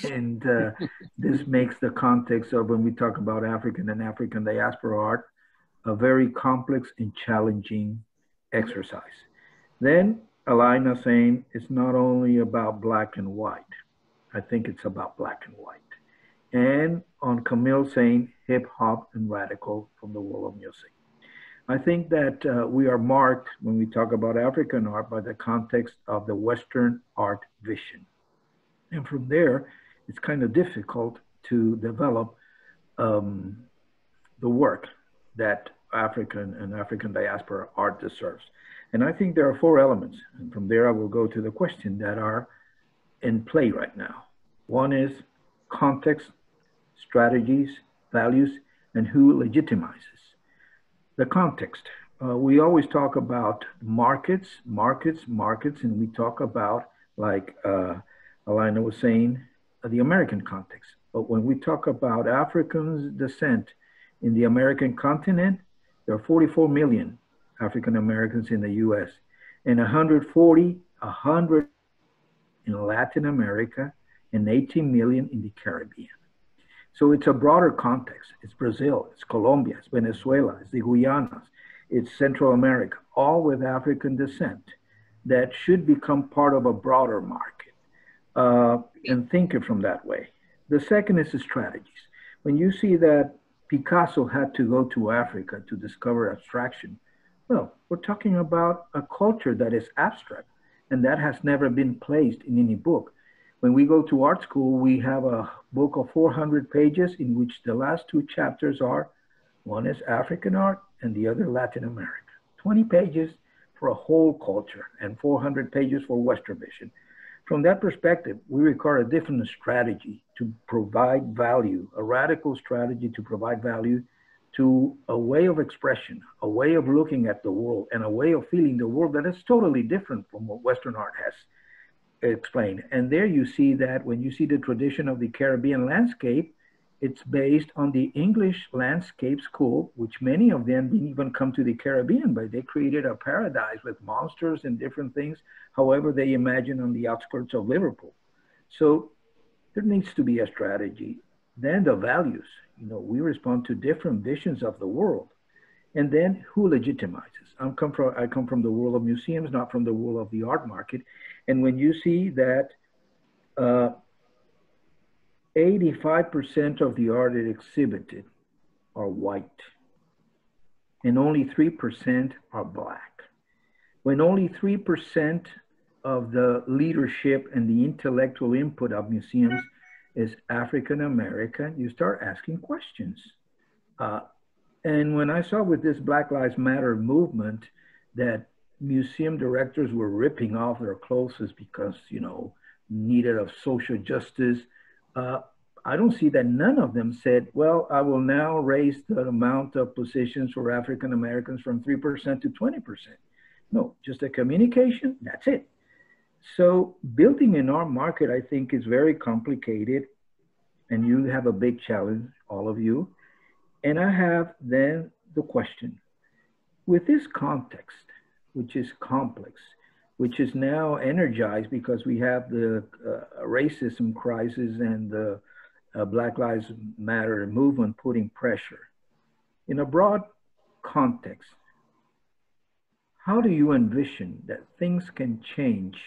And this makes the context of when we talk about African and African diaspora art a very complex and challenging exercise. Then Alaina saying it's not only about black and white. I think it's about black and white. And on Camille saying hip hop and radical from the world of music. I think that we are marked when we talk about African art by the context of the Western art vision. And from there, it's kind of difficult to develop the work that African and African diaspora art deserves. And I think there are 4 elements. And from there, I will go to the question that are in play right now. One is context, strategies, values, and who legitimizes. The context. We always talk about markets, and we talk about, like Alaina was saying, the American context. But when we talk about African descent in the American continent, there are 44 million African Americans in the US and 100 in Latin America and 18 million in the Caribbean. So it's a broader context. It's Brazil, it's Colombia, it's Venezuela, it's the Guyanas, it's Central America, all with African descent that should become part of a broader market and think it from that way. The second is the strategies. When you see that Picasso had to go to Africa to discover abstraction, well, we're talking about a culture that is abstract and that has never been placed in any book. When we go to art school, we have a book of 400 pages in which the last 2 chapters are, one is African art and the other Latin America. 20 pages for a whole culture and 400 pages for Western vision. From that perspective, we require a different strategy to provide value, a radical strategy to provide value to a way of expression, a way of looking at the world, and a way of feeling the world that is totally different from what Western art has explained. And there you see that when you see the tradition of the Caribbean landscape, it's based on the English landscape school, which many of them didn't even come to the Caribbean, but they created a paradise with monsters and different things, however they imagine on the outskirts of Liverpool. So there needs to be a strategy. Then the values, you know, we respond to different visions of the world. And then who legitimizes? I come from the world of museums, not from the world of the art market. And when you see that 85% of the art it exhibited are white, and only 3% are black. When only 3% of the leadership and the intellectual input of museums is African American, you start asking questions. And when I saw with this Black Lives Matter movement that museum directors were ripping off their clothes because, you know, needed of social justice, I don't see that none of them said, well, I will now raise the amount of positions for African Americans from 3% to 20%. No, just a communication, that's it. So building an art market, I think, is very complicated, and you have a big challenge, all of you. And I have then the question, with this context, which is complex, which is now energized because we have the racism crisis and the Black Lives Matter movement putting pressure. In a broad context, how do you envision that things can change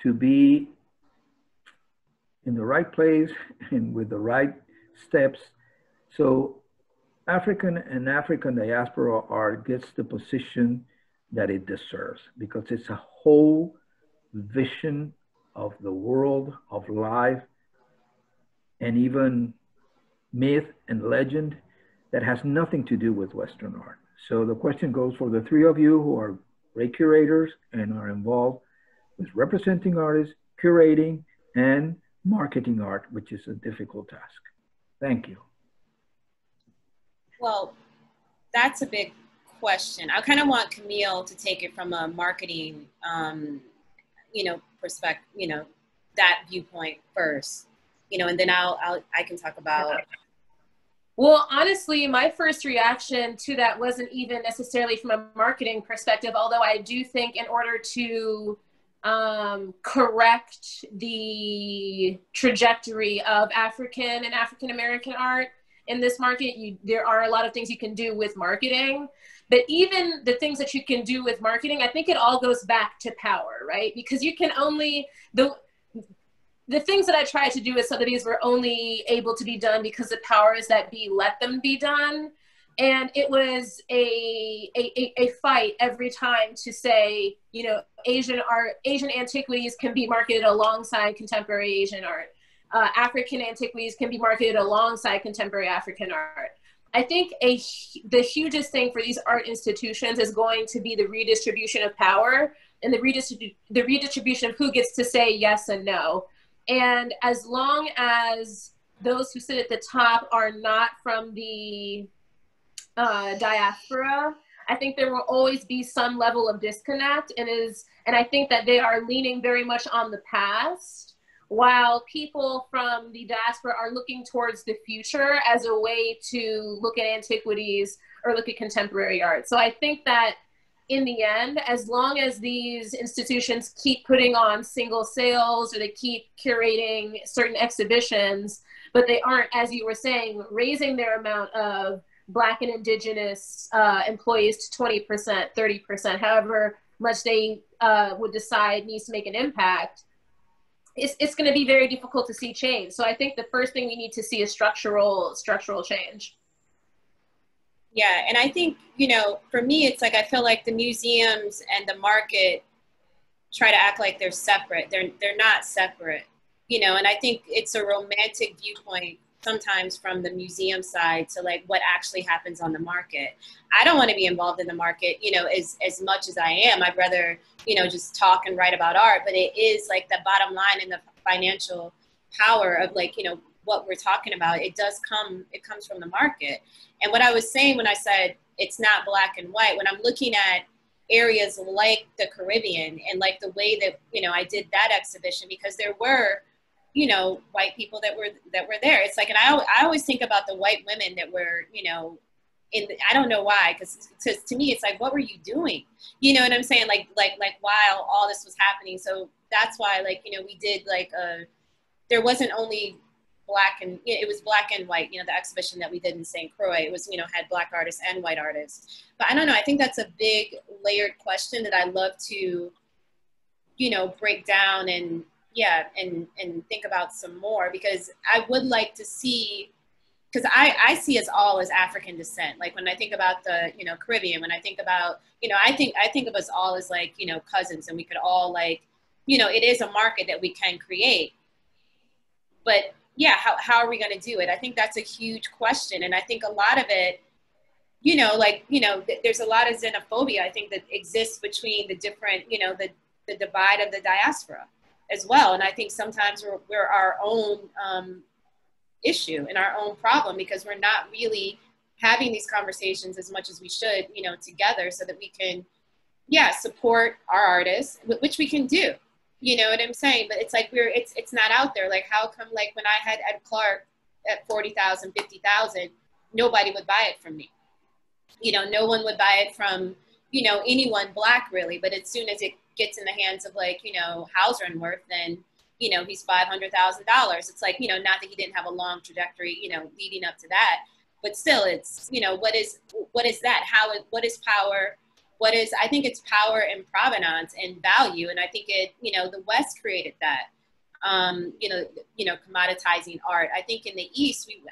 to be in the right place and with the right steps so African and African diaspora art gets the position that it deserves, because it's a whole vision of the world, of life, and even myth and legend that has nothing to do with Western art. So the question goes for the 3 of you who are great curators and are involved with representing artists, curating, and marketing art, which is a difficult task. Thank you. Well, that's a big question. I kind of want Camille to take it from a marketing, you know, perspective, you know, that viewpoint first, you know, and then I can talk about. Well, honestly, my first reaction to that wasn't even necessarily from a marketing perspective, although I do think in order to correct the trajectory of African and African American art in this market. There are a lot of things you can do with marketing, but even the things that you can do with marketing, I think it all goes back to power, right? Because you can only, the things that I tried to do with Sotheby's were only able to be done because the powers that be let them be done. And it was a fight every time to say, you know, Asian art, Asian antiquities can be marketed alongside contemporary Asian art. African antiquities can be marketed alongside contemporary African art. I think the hugest thing for these art institutions is going to be the redistribution of power and the redistribution of who gets to say yes and no. And as long as those who sit at the top are not from the diaspora, I think there will always be some level of disconnect, and I think that they are leaning very much on the past, while people from the diaspora are looking towards the future as a way to look at antiquities or look at contemporary art. So I think that in the end, as long as these institutions keep putting on single sales or they keep curating certain exhibitions, but they aren't, as you were saying, raising their amount of Black and Indigenous employees to 20%, 30%, however much they would decide needs to make an impact, it's going to be very difficult to see change. So I think the first thing we need to see is structural change. Yeah, and I think, you know, for me, it's like I feel like the museums and the market try to act like they're separate. They're not separate, you know, and I think it's a romantic viewpoint sometimes from the museum side to like what actually happens on the market. I don't want to be involved in the market, you know, as much as I am. I'd rather, you know, just talk and write about art, but it is like the bottom line and the financial power of like, you know, what we're talking about. It comes from the market. And what I was saying when I said it's not black and white, when I'm looking at areas like the Caribbean and like the way that, you know, I did that exhibition, because there were, you know, white people that were there. It's like, and I always think about the white women that were, you know, I don't know why, because to me, it's like, what were you doing? You know what I'm saying? Like while all this was happening. So that's why, like, you know, we did like, there wasn't only black and, it was black and white, you know, the exhibition that we did in St. Croix, it was, you know, had black artists and white artists. But I don't know, I think that's a big layered question that I love to, you know, break down and, yeah, and think about some more, because I would like to see, because I see us all as African descent. Like when I think about the, you know, Caribbean, when I think about, you know, I think of us all as like, you know, cousins, and we could all like, you know, it is a market that we can create. But yeah, how are we going to do it? I think that's a huge question. And I think a lot of it, you know, like, you know, there's a lot of xenophobia, I think, that exists between the different, you know, the divide of the diaspora as well. And I think sometimes we're our own issue and our own problem, because we're not really having these conversations as much as we should, you know, together, so that we can, yeah, support our artists, which we can do. You know what I'm saying? But it's like it's not out there. Like, how come, like, when I had Ed Clark at 40,000, 50,000, nobody would buy it from me? You know, no one would buy it from, you know, anyone Black really. But as soon as it gets in the hands of, like, you know, Hauser-and-Worth, then, you know, he's $500,000. It's like, you know, not that he didn't have a long trajectory, you know, leading up to that, but still, it's, you know, what is that? What is power? I think it's power and provenance and value. And I think it, you know, the West created that, you know, commoditizing art. I think in the East, we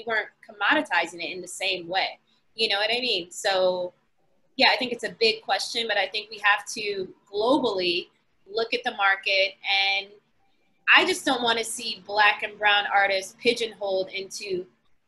weren't commoditizing it in the same way. You know what I mean? So yeah, I think it's a big question, but I think we have to globally look at the market. And I just don't want to see Black and brown artists pigeonholed into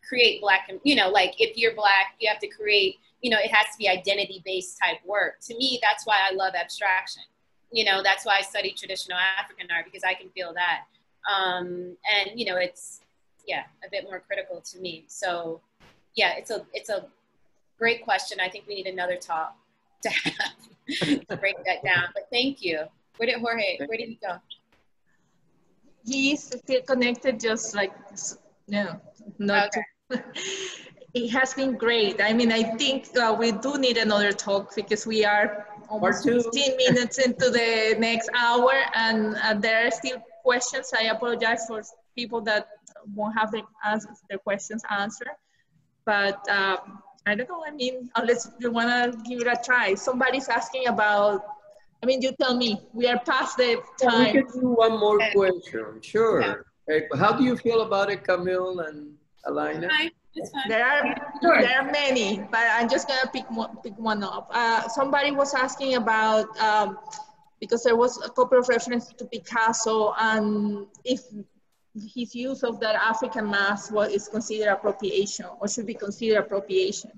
create Black and, you know, like, if you're Black, you have to create, you know, it has to be identity-based type work. To me, that's why I love abstraction. You know, that's why I study traditional African art, because I can feel that. And, you know, it's, yeah, a bit more critical to me. So, yeah, it's a great question. I think we need another talk to have to break that down. But thank you. Where did he go? He's still connected, just like, no, not okay. It has been great. I mean, I think we do need another talk, because we are almost 15 minutes into the next hour, and there are still questions. I apologize for people that won't have their questions answered. But I don't know, I mean, unless you want to give it a try. Somebody's asking about, I mean, you tell me, we are past the time. We can do one more question, sure. Yeah. How do you feel about it, Camille and Alaina? It's fine. There are many, but I'm just gonna pick one up. Somebody was asking about, because there was a couple of references to Picasso, and if his use of that African mask is considered appropriation, or should be considered appropriation.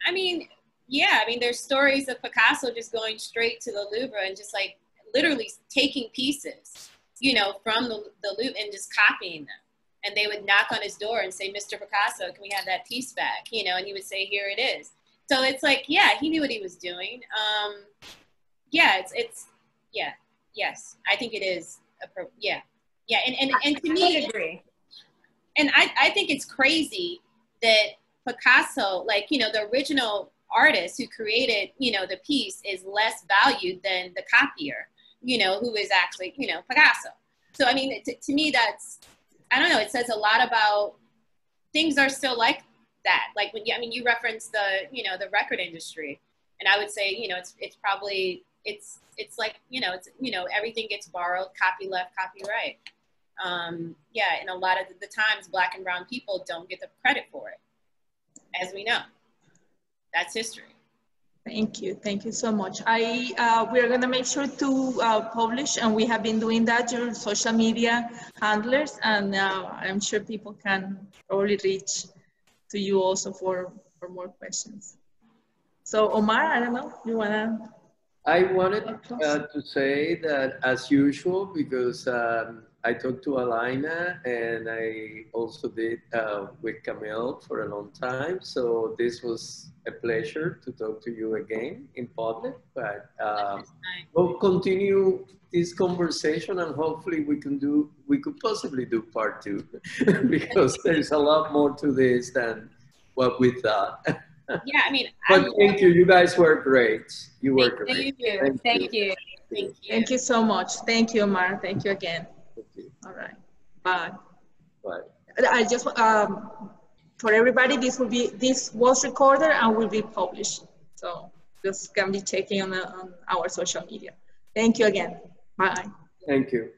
I mean, yeah, I mean, there's stories of Picasso just going straight to the Louvre and just like literally taking pieces, you know, from the Louvre and just copying them. And they would knock on his door and say, Mr. Picasso, can we have that piece back? You know, and he would say, here it is. So it's like, yeah, he knew what he was doing. Yeah, yes, I think it is, yeah, and to me, I agree. And I think it's crazy that Picasso, like, you know, the original artist who created, you know, the piece is less valued than the copier, you know, who is actually, you know, Picasso. So, I mean, to me, that's, I don't know, it says a lot about things are still like that. Like when, I mean, you referenced the, you know, the record industry, and I would say, you know, it's probably, it's like, you know, everything gets borrowed, copy left, copy right. Yeah, and a lot of the times Black and brown people don't get the credit for it, as we know. That's history. Thank you so much. We're gonna make sure to publish, and we have been doing that, your social media handlers, and I'm sure people can probably reach to you also for more questions. So Omar, I don't know, you wanna? I wanted to say that, as usual, because I talked to Alaina and I also did with Camille for a long time. So this was a pleasure to talk to you again in public. But we'll continue this conversation, and hopefully we could possibly do part 2 because there's a lot more to this than what we thought. Yeah, I mean, but thank you. You guys were great. You were great. Thank you. Thank you. Thank you so much. Thank you, Omar. Thank you again. Thank you. All right. Bye. Bye. I just for everybody, this was recorded and will be published. So this can be checking on our social media. Thank you again. Bye. Thank you.